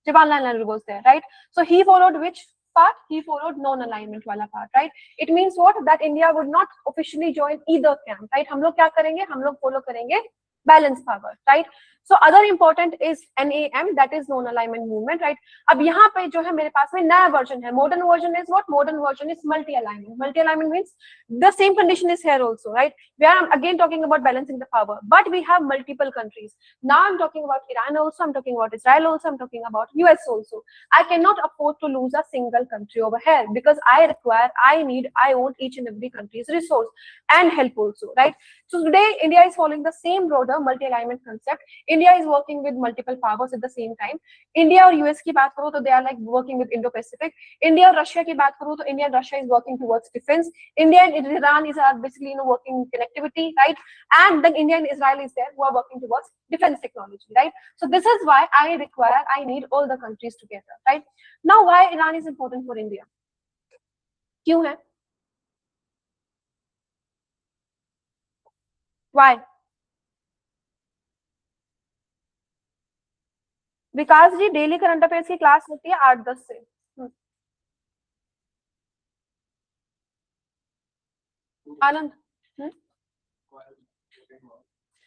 Jawaharlal Nehru was there, right? So he followed which part? He followed non-alignment wala part, right? It means what? That India would not officially join either camp, right? हम लोग क्या करेंगे? हम लोग follow करेंगे balance power, right? So other important is NAM, that is non-alignment movement, right? अब यहाँ पे जो है मेरे पास में नया version है. Modern version is what? Modern version is multi-alignment. Multi-alignment means the same condition is here also, right? We are again talking about balancing the power, but we have multiple countries. Now I'm talking about Iran also, I'm talking about Israel also, I'm talking about US also. I cannot afford to lose a single country over here because I want each and every country's resource and help also, right? So today India is following the same broader multi-alignment concept. India is working with multiple powers at the same time. India और US की बात करो तो they are like working with Indo-Pacific. India और Russia की बात करो तो India and Russia is working towards defense. India and Iran is basically working connectivity, right? And then India and Israel is there who are working towards defense technology, right? So this is why I need all the countries together, right? Now why Iran is important for India? क्यों है? Why? Vikas ji daily current affairs की class होती है 8-10 से. आनंद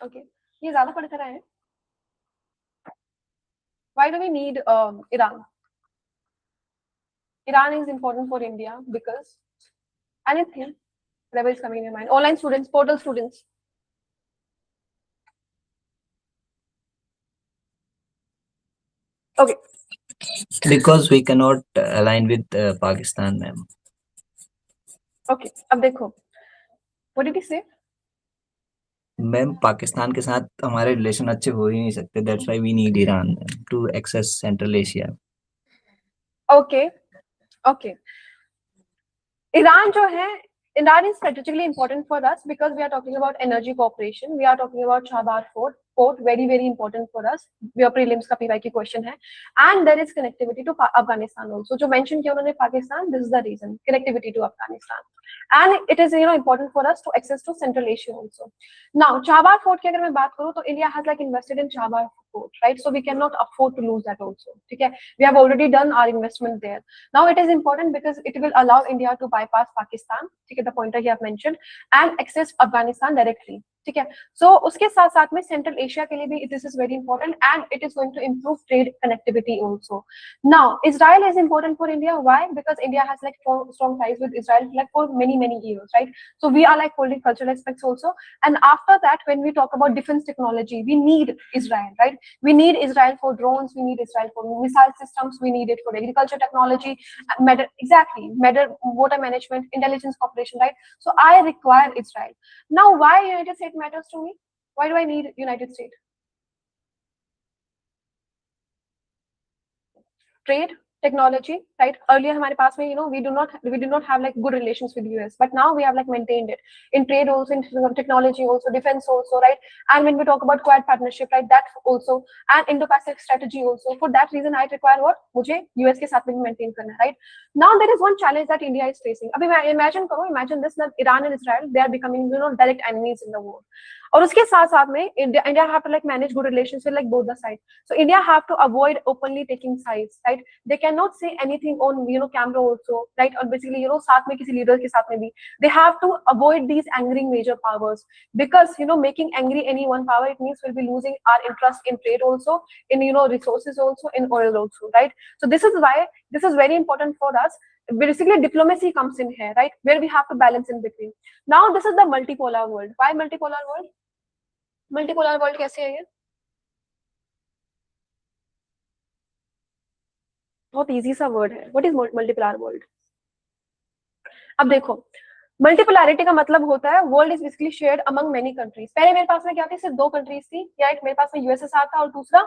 okay, ये ज्यादा पढ़ कर आए हैं. Why do we need Iran? Iran is important for India because anything whatever is coming in your mind. Online students, portal students. Okay. Because we cannot align with Pakistan, ma'am. Okay. अब देखो. What did he say? Ma'am Pakistan के साथ हमारे relation अच्छे हो ही नहीं सकते. That's why we need Iran to access Central Asia. Okay. Okay. Iran जो है, Iran is strategically important for us because we are talking about energy cooperation. We are talking about Chabad port, very very important for us. Your prelims का PY की question है, and there is connectivity to Afghanistan also. जो mention किया उन्होंने Pakistan, this is the reason, connectivity to Afghanistan, and it is important for us to access to Central Asia also. Now Chabad fort की अगर मैं बात करूँ तो India has like invested in Chabad fort, right? So we cannot afford to lose that also. ठीक है, we have already done our investment there. Now it is important because it will allow India to bypass Pakistan, ठीक है, the pointer he have mentioned, and access Afghanistan directly. ठीक है, so उसके साथ साथ में Central Asia के लिए भी this is very important and it is going to improve trade connectivity also. Now Israel is important for India. Why? Because India has like strong ties with Israel like for many years, right? So we are like holding cultural aspects also. And after that, when we talk about defense technology, we need Israel, right? We need Israel for drones, we need Israel for missile systems, we need it for agriculture technology, water management, intelligence cooperation, right? So I require Israel. Now why United States matters to me? Why do I need United States? Trade, technology, right? Earlier हमारे पास में we did not have like good relations with US, but now we have like maintained it in trade also, in technology also, defense also, right? And when we talk about Quad partnership, right, that also, and Indo-Pacific strategy also. For that reason I require what? मुझे US के साथ में maintain करना है, right? Now there is one challenge that India is facing. अभी imagine this, that Iran and Israel, they are becoming direct enemies in the war. और उसके साथ साथ में India have to like manage good relations with like both the sides. So India have to avoid openly taking sides, right? They cannot say anything on camera also, right? Or basically साथ में किसी leader के साथ में भी, they have to avoid these angering major powers, because making angry any one power, it means we'll be losing our interest in trade also, in resources also, in oil also, right? So this is why this is very important for us. Basically diplomacy comes in here, right, where we have to balance in between. Now this is the multipolar world. Why multipolar world? Multipolar world कैसे है ये? बहुत easy सा word है. What is multipolar world? अब देखो, multipolarity का मतलब होता है world is basically shared among many countries. पहले मेरे पास में क्या थी? सिर्फ 2 कंट्रीज थी, या एक मेरे पास में यूएसएसआर था और दूसरा,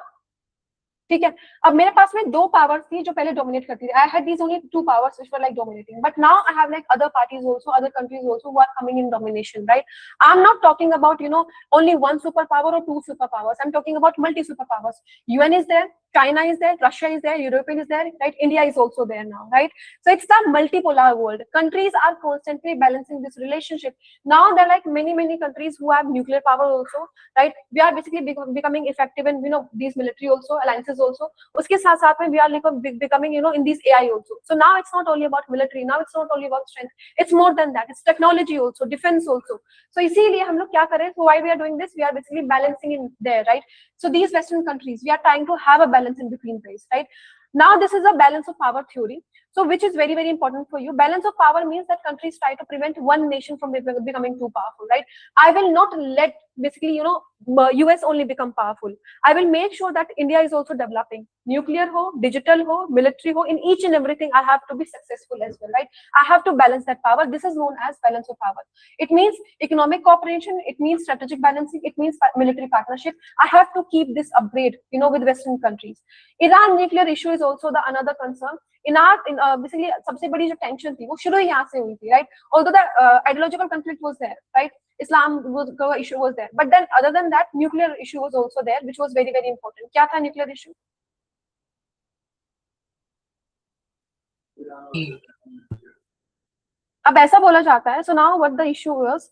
ठीक है. अब मेरे पास में 2 पावर्स थी जो पहले डोमिनेट करती थी. I had these only 2 powers which were like dominating, but now I have like other parties also, other countries also who are coming in domination, right? I am not talking about only 1 super power or 2 super powers. I am talking about multi super powers. UN is there, China is there, Russia is there, European is there, right? India is also there now, right? So it's the multipolar world. Countries are constantly balancing this relationship. Now there are like many countries who have nuclear power also, right? We are basically becoming effective in these military also, alliances also. Uske साथ साथ में we are like becoming in these AI also. So now it's not only about military, now it's not only about strength, it's more than that. It's technology also, defense also. So इसीलिए हम लोग क्या करें? So why we are doing this? We are basically balancing in there, right? So these Western countries, we are trying to have a balance in between place, right? Now this is a balance of power theory, so which is very important for you. Balance of power means that countries try to prevent one nation from becoming too powerful, right? I will not let basically US only become powerful. I will make sure that India is also developing. Nuclear ho, digital ho, military ho, in each and everything I have to be successful as well, right? I have to balance that power. This is known as balance of power. It means economic cooperation, it means strategic balancing, it means military partnership. I have to keep this upgrade with Western countries. Iran nuclear issue is also the another concern. Basically सबसे बड़ी जो tension थी वो शुरू ही यहाँ से हुई थी, right? Although the ideological conflict was there, right? Islam issue was there, but then other than that nuclear issue was also there, which was very important. क्या था nuclear issue? अब ऐसा बोला जाता है. So now what the issue was,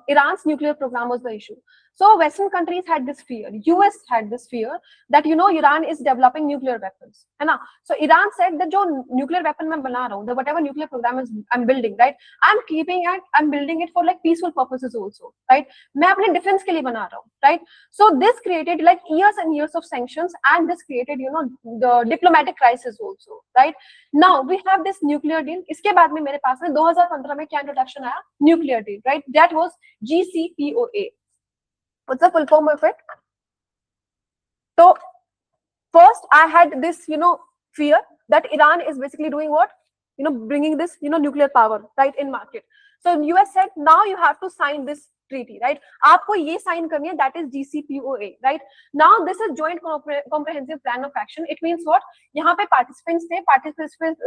Iran's nuclear program was the issue. So Western countries had this fear, US had this fear that Iran is developing nuclear weapons, है ना? So Iran said that जो nuclear weapon मैं बना रहा हूँ, the whatever nuclear program is I'm building, right? I'm building it for like peaceful purposes also, right? मैं अपने defense के लिए बना रहा हूँ, right? So this created like years and years of sanctions, and this created the diplomatic crisis also, right? Now we have this nuclear deal. इसके बाद में मेरे पास में 2015 में क्या introduction आया? Nuclear deal, right? That was GCPOA. What's the full form of it? So first I had this fear that Iran is basically doing what? Bringing this nuclear power, right, in market. So US said now you have to sign this treaty, right? आपको ये sign करनी है, that is GCPOA, right? Now this is joint comprehensive plan of action. It means what? यहाँ पे participants थे,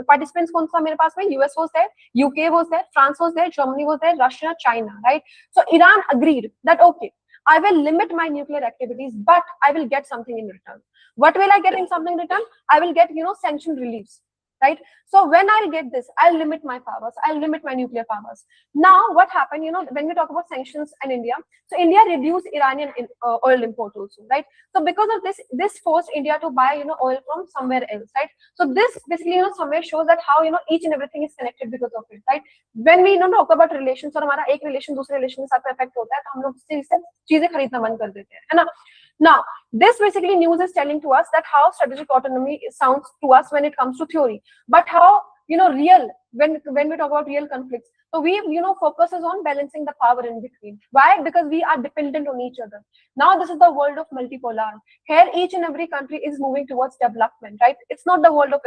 participants कौन सा मेरे पास में? US was there, UK was there, France was there, Germany was there, Russia, China, right? So Iran agreed that okay, I will limit my nuclear activities, but I will get something in return. What will I get in something in return? I will get sanction reliefs, right? So when I'll get this, I'll limit my powers, I'll limit my nuclear powers. Now what happened, when we talk about sanctions and India, so India reduced Iranian oil import also, right? So because of this forced India to buy oil from somewhere else, right? So this basically somewhere shows that how each and everything is connected because of it, right? When we talk about relations, और हमारा एक relation दूसरे relation के साथ affect होता है, तो हम लोग चीजें खरीदना बंद कर देते हैं, है ना? Now, this basically news is telling to us that how strategic autonomy sounds to us when it comes to theory, but how real when we talk about real conflicts. So we focuses on balancing the power in between. Why? Because we are dependent on each other. Now this is the world of multipolar. Here each and every country is moving towards development, right? It's not the world of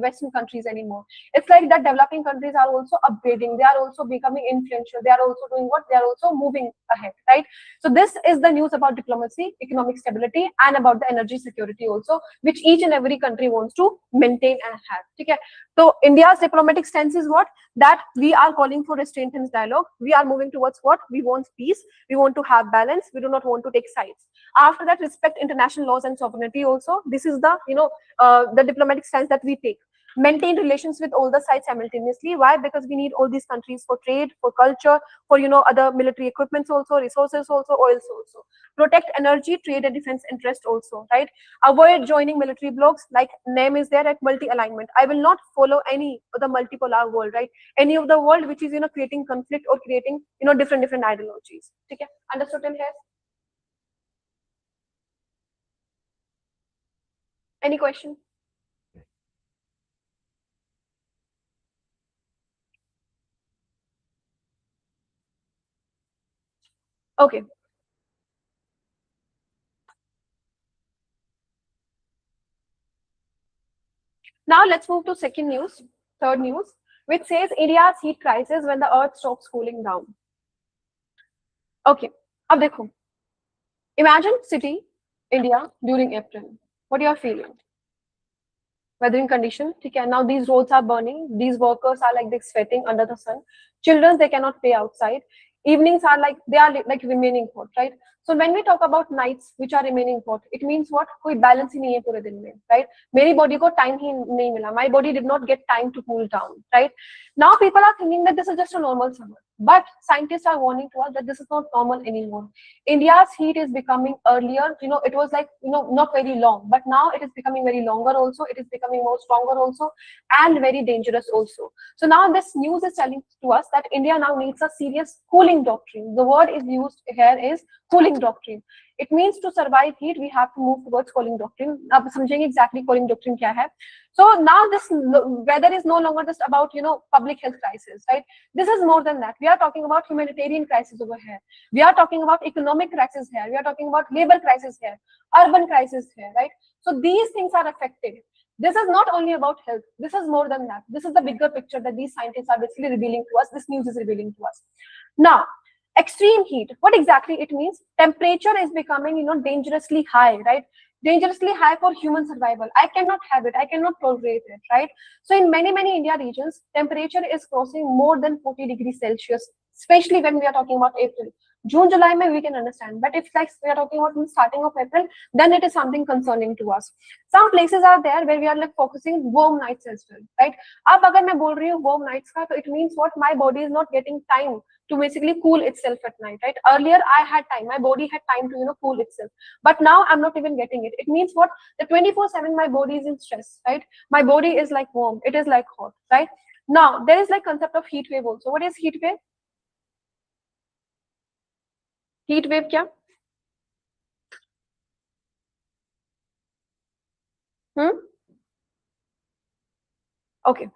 Western countries anymore. It's like that developing countries are also upgrading. They are also becoming influential. They are also doing what? They are also moving ahead, right? So this is the news about diplomacy, economic stability, and about the energy security also, which each and every country wants to maintain and have. Okay? So India's diplomatic stance is what? That we are calling for restraint in dialogue. We are moving towards what? We want peace. We want to have balance. We do not want to take sides. After that, respect international laws and sovereignty also. This is the the diplomatic stance that we take. Maintain relations with all the sides simultaneously. Why? Because we need all these countries for trade, for culture, for other military equipments also, resources also, oils also. Protect energy, trade and defense interest also, right? Avoid joining military blocs, like name is there at multi-alignment. I will not follow any of the multipolar world, right? Any of the world which is creating conflict or creating different ideologies. Okay, understood till here? Any question? Okay. Now let's move to third news, which says India's heat crisis when the earth stops cooling down. Okay, अब देखो. Imagine city, India during April. What you are feeling? Weathering condition. Okay, now these roads are burning. These workers are like sweating under the sun. Children, they cannot play outside. Evenings are like remaining hot, right? So when we talk about nights which are remaining hot, it means what? कोई balance ही नहीं है पूरे दिन में, right? मेरी body को time ही नहीं मिला. My body did not get time to cool down, right? Now people are thinking that this is just a normal summer, but scientists are warning to us that this is not normal anymore. India's heat is becoming earlier. It was like not very long, but now it is becoming very longer also. It is becoming more stronger also, and very dangerous also. So now this news is telling to us that India now needs a serious cooling doctrine. The word is used here is cooling doctrine. It means to survive heat, we have to move towards cooling doctrine. अब समझेंगे exactly cooling doctrine क्या है. So now this weather is no longer just about public health crisis, right? This is more than that. We are talking about humanitarian crisis over here. We are talking about economic crisis here. We are talking about labor crisis here, urban crisis here, right? So these things are affected. This is not only about health. This is more than that. This is the bigger picture that these scientists are basically revealing to us. This news is revealing to us. Now, extreme heat, what exactly it means? Temperature is becoming dangerously high, right? Dangerously high for human survival. I cannot have it. I cannot tolerate it, right? So in many India regions, temperature is crossing more than 40 degrees Celsius, especially when we are talking about April. June, July में we can understand, but if like we are talking about in starting of April, then it is something concerning to us. Some places are there where we are like focusing warm nights as well, right? अब अगर मैं बोल रही हूँ warm nights का, तो it means what, my body is not getting time to basically cool itself at night, right? Earlier I had time, my body had time to, you know, cool itself, but now I'm not even getting it. It means what, the 24/7 my body is in stress, right? My body is like warm, it is like hot, right? Now there is like concept of heat wave also. What is heat wave? Heat wave क्या? Okay.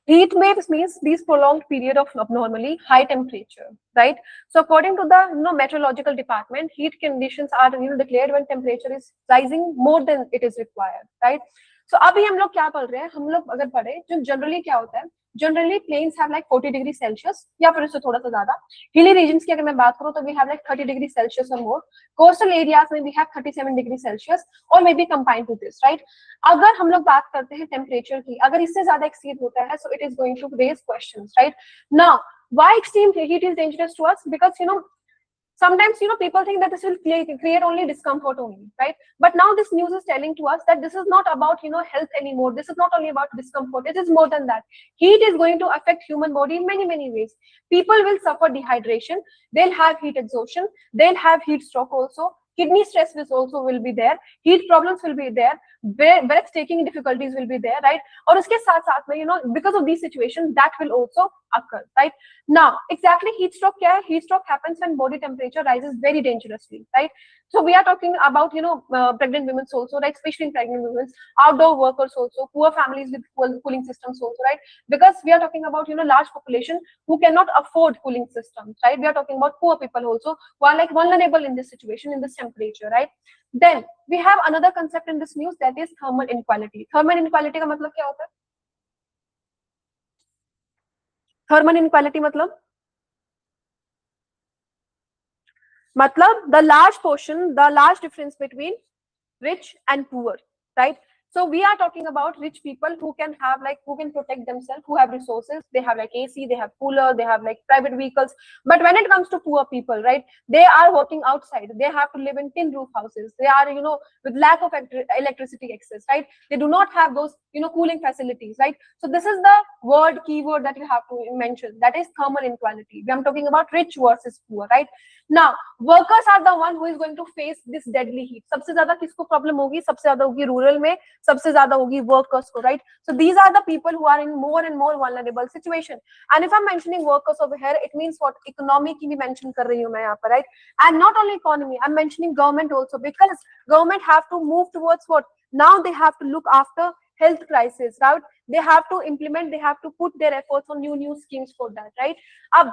Heat waves means these prolonged period of abnormally high temperature, right? So according to the, you know, meteorological department, heat conditions are, you know, declared when temperature is rising more than it is required, right? So अभी हम लोग क्या पढ़ रहे हैं, हम लोग अगर पढ़े जो जनरली क्या होता है, generally planes have like 40 degree Celsius या फिर उससे थोड़ा सा ज्यादा. हिली रीजन्स की अगर मैं बात करूं तो we have like 30 degree Celsius और मोर. कोस्टल एरियाज में वी हैव 37 डिग्री सेल्सियस और may be combined to this, right? अगर हम लोग बात करते हैं टेम्परेचर की, अगर इससे ज्यादा एक्सीड होता है, so it is going to raise questions, right? Now why extreme heat is dangerous to us? Because you know sometimes, you know, people think that this will create only discomfort only, right? But now this news is telling to us that this is not about, you know, health anymore. This is not only about discomfort, it is more than that. Heat is going to affect human body in many ways. People will suffer dehydration, they'll have heat exhaustion, they'll have heat stroke also, kidney stress will be there, heat problems will be there, breathtaking difficulties will be there, right? और उसके साथ साथ में, you know, because of these situations that will also occur, right? Now exactly heat stroke क्या है? Heat stroke happens when body temperature rises very dangerously, right? So we are talking about, you know, pregnant women also, right? Especially in pregnant women, outdoor workers also, poor families with poor cooling systems also, right? Because we are talking about, you know, large population who cannot afford cooling systems, right? We are talking about poor people also who are like vulnerable in this situation, in this temperature, right? Then we have another concept in this news, that is thermal inequality. Thermal inequality का मतलब क्या होता है? Thermal inequality मतलब the large portion, the large difference between rich and poor, right? So we are talking about rich people who can have like, who can protect themselves, who have resources, they have like AC, they have cooler, they have like private vehicles. But when it comes to poor people, right, they are working outside, they have to live in tin roof houses, they are, you know, with lack of electricity access, right? They do not have those, you know, cooling facilities, right? So this is the keyword that you have to mention, that is thermal inequality. We are talking about rich versus poor, right? Now workers are the one who is going to face this deadly heat. सबसे ज्यादा किसको problem होगी? सबसे ज्यादा होगी rural में, सबसे ज्यादा होगी वर्कर्स को, right? So these are the people who are in more and more vulnerable situation. And if I'm mentioning workers over here, it means what? Economy की भी mention कर रही हूँ मैं यहाँ पर, right? And not only economy, I'm mentioning government also, because government have to move towards what? Now they have to look after health crisis, right? They have to implement, they have to put their efforts on new schemes for that, right? अब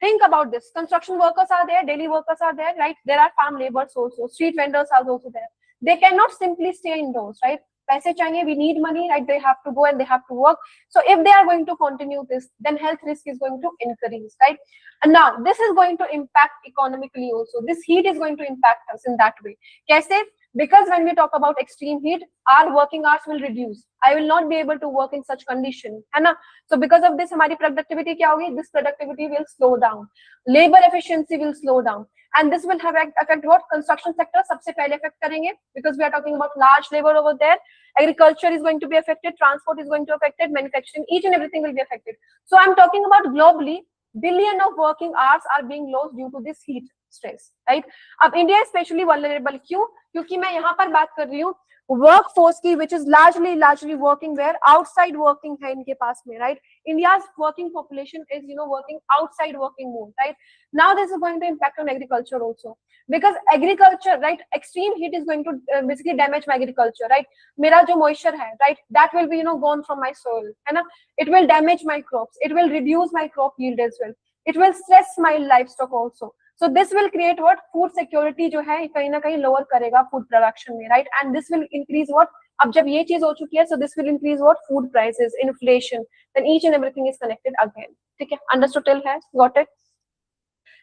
think about this. Construction workers are there, daily workers are there, right? There are farm laborers also, street vendors are also there. They cannot simply stay indoors, right? पैसे चाहिए, we need money, right? They have to go and they have to work. So if they are going to continue this, then health risk is going to increase, right? And now this is going to impact economically also. This heat is going to impact us in that way. कैसे? Because when we talk about extreme heat, our working hours will reduce. I will not be able to work in such condition, है ना? So because of this, हमारी productivity क्या होगी? This productivity will slow down. Labor efficiency will slow down. And this will have affect what? Construction sector सबसे पहले affect करेंगे, because we are talking about large labor over there. Agriculture is going to be affected, transport is going to be affected, manufacturing, each and everything will be affected. So I'm talking about globally, billion of working hours are being lost due to this heat stress, right? अब India especially vulnerable, क्यों? क्योंकि मैं यहाँ पर बात कर रही हूँ workforce की, which is largely working where? Outside working है इनके पास में, right? India's working population is, you know, working outside working more, right? Now this is going to impact on agriculture also, because agriculture, right, extreme heat is going to basically damage my agriculture, right? मेरा जो moisture है, right, that will be, you know, gone from my soil, है ना? It will damage my crops, it will reduce my crop yield as well, it will stress my livestock also. So this will create what? Food security जो है कहीं ना कहीं lower करेगा food production में, right? And this will increase what? अब जब ये चीज हो चुकी है, so this will increase what? Food prices, inflation, then each and everything is connected again. ठीक है? Understood till है? Got it?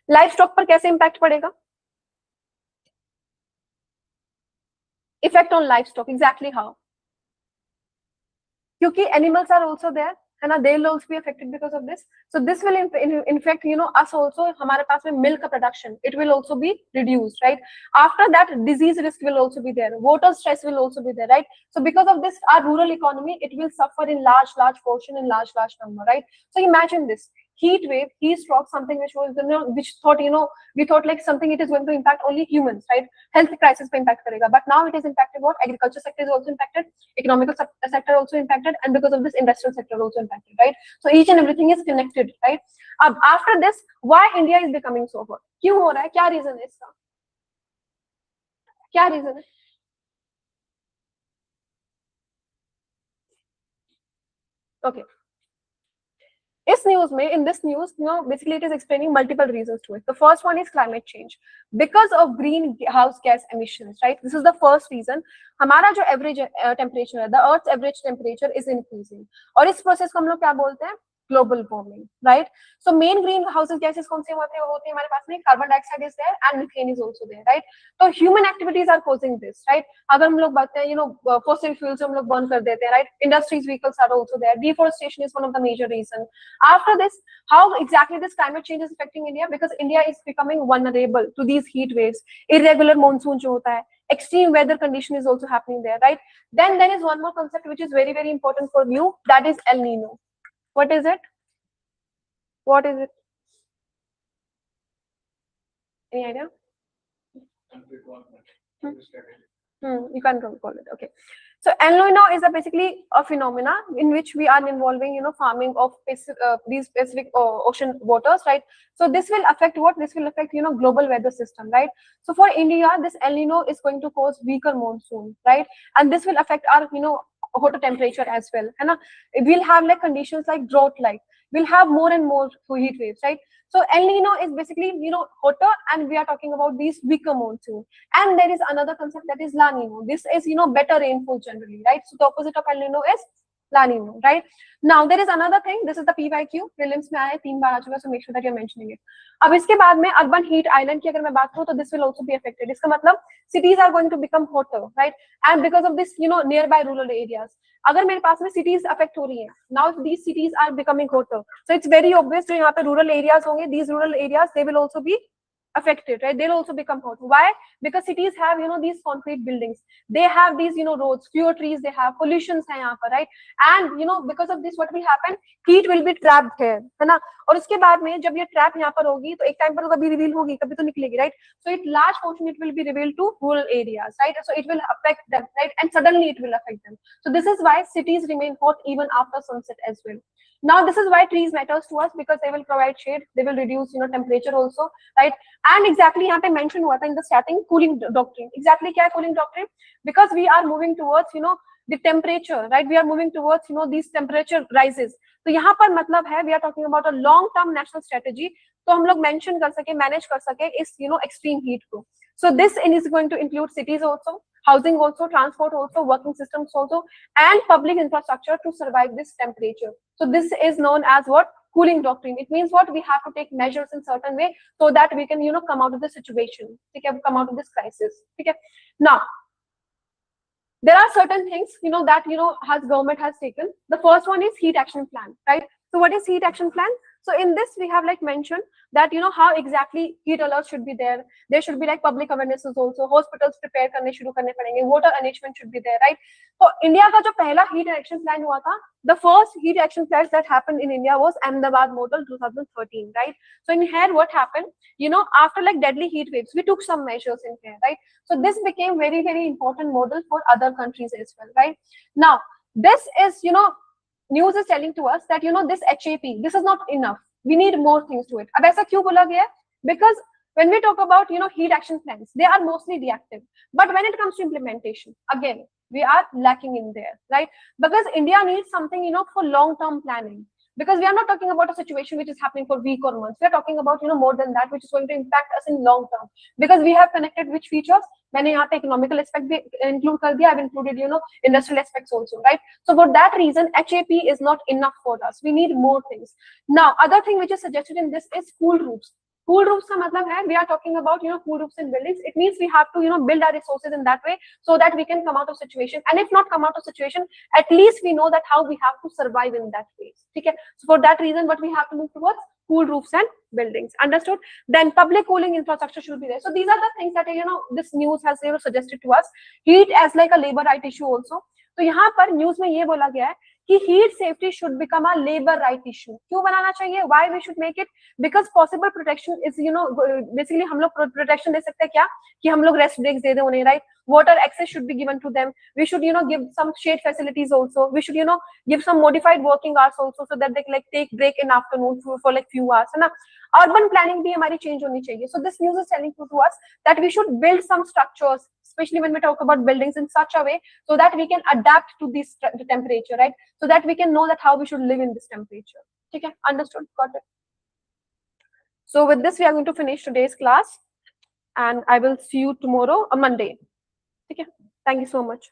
Livestock पर कैसे impact पड़ेगा? Effect on livestock, exactly how? क्योंकि animals are also there, है ना, they will also be affected because of this. So this will infect, you know, us also. हमारे पास में milk production, it will also be reduced, right? After that, disease risk will also be there, water stress will also be there, right? So because of this, our rural economy, it will suffer in large portion, in large number, right? So imagine this heat wave, heat stroke, something which was, you know, which thought, you know, we thought like something it is going to impact only humans, right? Health crisis पे impact करेगा, but now it is impacted what? Agriculture sector is also impacted, economical sector also impacted, and because of this industrial sector also impacted, right? So each and everything is connected, right? After this, why India is becoming so hot? क्यों हो रहा है? क्या reason है इसका? क्या reason है? Okay. In this news, you know, basically it is explaining multiple reasons to it. The first one is climate change. Because of greenhouse gas emissions, right? This is the first reason. हमारा जो average temperature है, the Earth's average temperature is increasing. और इस process को हम लोग क्या बोलते हैं? Global warming, right? So main greenhouse gases कौन से होते हैं हमारे पास में? Carbon dioxide is there and methane is also there, right? So human activities are causing this, right? अगर हम लोग बात करें, you know, fossil fuels हम लोग burn कर देते हैं, right? Industries vehicles are also there. Deforestation is one of the major reasons. After this, how exactly this climate change is affecting India? Because India is becoming vulnerable to these heat waves, irregular monsoon जो होता है, extreme weather condition is also happening there, right? Then there is one more concept which is very, very important for you, that is El Nino. What is it? What is it? Any idea? You can't call it. Okay. So El Nino is basically a phenomena in which we are involving, you know, farming of these specific ocean waters, right? So this will affect what? This will affect, you know, global weather system, right? So for India, this El Nino is going to cause weaker monsoon, right? And this will affect our, you know, hotter temperature as well. And we'll have like conditions like drought-like. We'll have more and more heat waves, right? So El Nino is basically, you know, hotter, and we are talking about these weaker monsoon. And there is another concept that is La Nino. This is, you know, better rainfall generally, right? So the opposite of El Nino is La Nino, right? Now there is another thing. This is the PYQ. Prelims में आया 3 बार आ चुका है, so make sure that you're mentioning it. अब इसके बाद में urban heat island की अगर मैं बात करूँ तो this will also be affected. इसका मतलब cities are going to become hotter, right? And because of this, you know, nearby rural areas. अगर मेरे पास में cities affect हो रही हैं, now these cities are becoming hotter, so it's very obvious जो यहाँ पे rural areas होंगे, these rural areas they will also be affected, right? They'll also become hot. Why? Because cities have, you know, these concrete buildings, they have these, you know, roads, fewer trees, they have pollutions है यहाँ पर, right? And you know, because of this, what will happen? Heat will be trapped here, है ना? और उसके बाद में जब ये trap यहाँ पर होगी, तो एक टाइम पर तो कभी reveal होगी, कभी तो निकलेगी, right? So it large portion it will be revealed to rural areas, right? So it will affect them, right? And suddenly it will affect them. So this is why cities remain hot even after sunset as well. Now this is why trees matters to us, because they will provide shade, they will reduce, you know, temperature also, right? And exactly यहाँ पे mention हुआ था in the starting cooling doctrine. Exactly क्या है cooling doctrine? Because we are moving towards, you know, the temperature, right? We are moving towards, you know, these temperature rises. तो यहाँ पर मतलब है we are talking about a long term national strategy. तो हम लोग mention कर सके, manage कर सके इस, you know, extreme heat को. So this is going to include cities also, housing also, transport also, working systems also, and public infrastructure to survive this temperature. So this is known as what? Cooling doctrine. It means what? We have to take measures in certain way so that we can, you know, come out of the situation. Okay, come out of this crisis. Okay. Now, there are certain things, you know, that, you know, government has taken. The first one is heat action plan, right? So what is heat action plan? So in this, we have like mentioned that, you know, how exactly heat alerts should be there. There should be like public awarenesses also. Hospitals prepare करने शुरू करने पड़ेंगे. Water arrangement should be there, right? So India का जो पहला heat action plan हुआ था, the first heat action plan that happened in India was Ahmedabad model 2013, right? So in here, what happened? You know, after like deadly heat waves, we took some measures in here, right? So this became very, very important model for other countries as well, right? Now, this is, you know, news is telling to us that, you know, this HAP, this is not enough. We need more things to it. अब ऐसा क्यों बोला गया? Because when we talk about, you know, heat action plans, they are mostly reactive. But when it comes to implementation, again, we are lacking in there, right? Because India needs something, you know, for long-term planning. Because we are not talking about a situation which is happening for week or months. We are talking about, you know, more than that, which is going to impact us in long term. Because we have connected which features? मैंने यहाँ पे economical aspect भी include कर दिया. I've included, you know, industrial aspects also, right? So for that reason, HAP is not enough for us. We need more things. Now, other thing which is suggested in this is cool roofs. Cool roofs का मतलब है we are talking about cool roofs in buildings. It means we have to build our resources in that way so that we can come out of situation, and if not come out of situation, at least we know that how we have to survive in that phase. Okay, so for that reason, what we have to move towards cool roofs and buildings. Understood? Then public cooling infrastructure should be there. So these are the things that this news has suggested to us. Heat as like a labor right issue also. तो यहाँ पर news में ये बोला गया है कि heat safety should become a labour right issue. क्यों बनाना चाहिए? Why we should make it? Because possible protection is basically हम लोग प्रोटेक्शन दे सकते हैं क्या कि हम लोग रेस्ट ब्रेक्स दे दें उन्हें, right? Water access should be given to them. We should give some shade facilities also. We should give some modified working hours also so that they like take break in afternoon for like few hours, है ना? Urban planning भी हमारी change होनी चाहिए. So this news is telling to us that we should build some structures, especially when we talk about buildings, in such a way so that we can adapt to this the temperature, right? So that we can know that how we should live in this temperature. Okay, understood? Got it. So with this, we are going to finish today's class, and I will see you tomorrow, on Monday. Okay, thank you so much.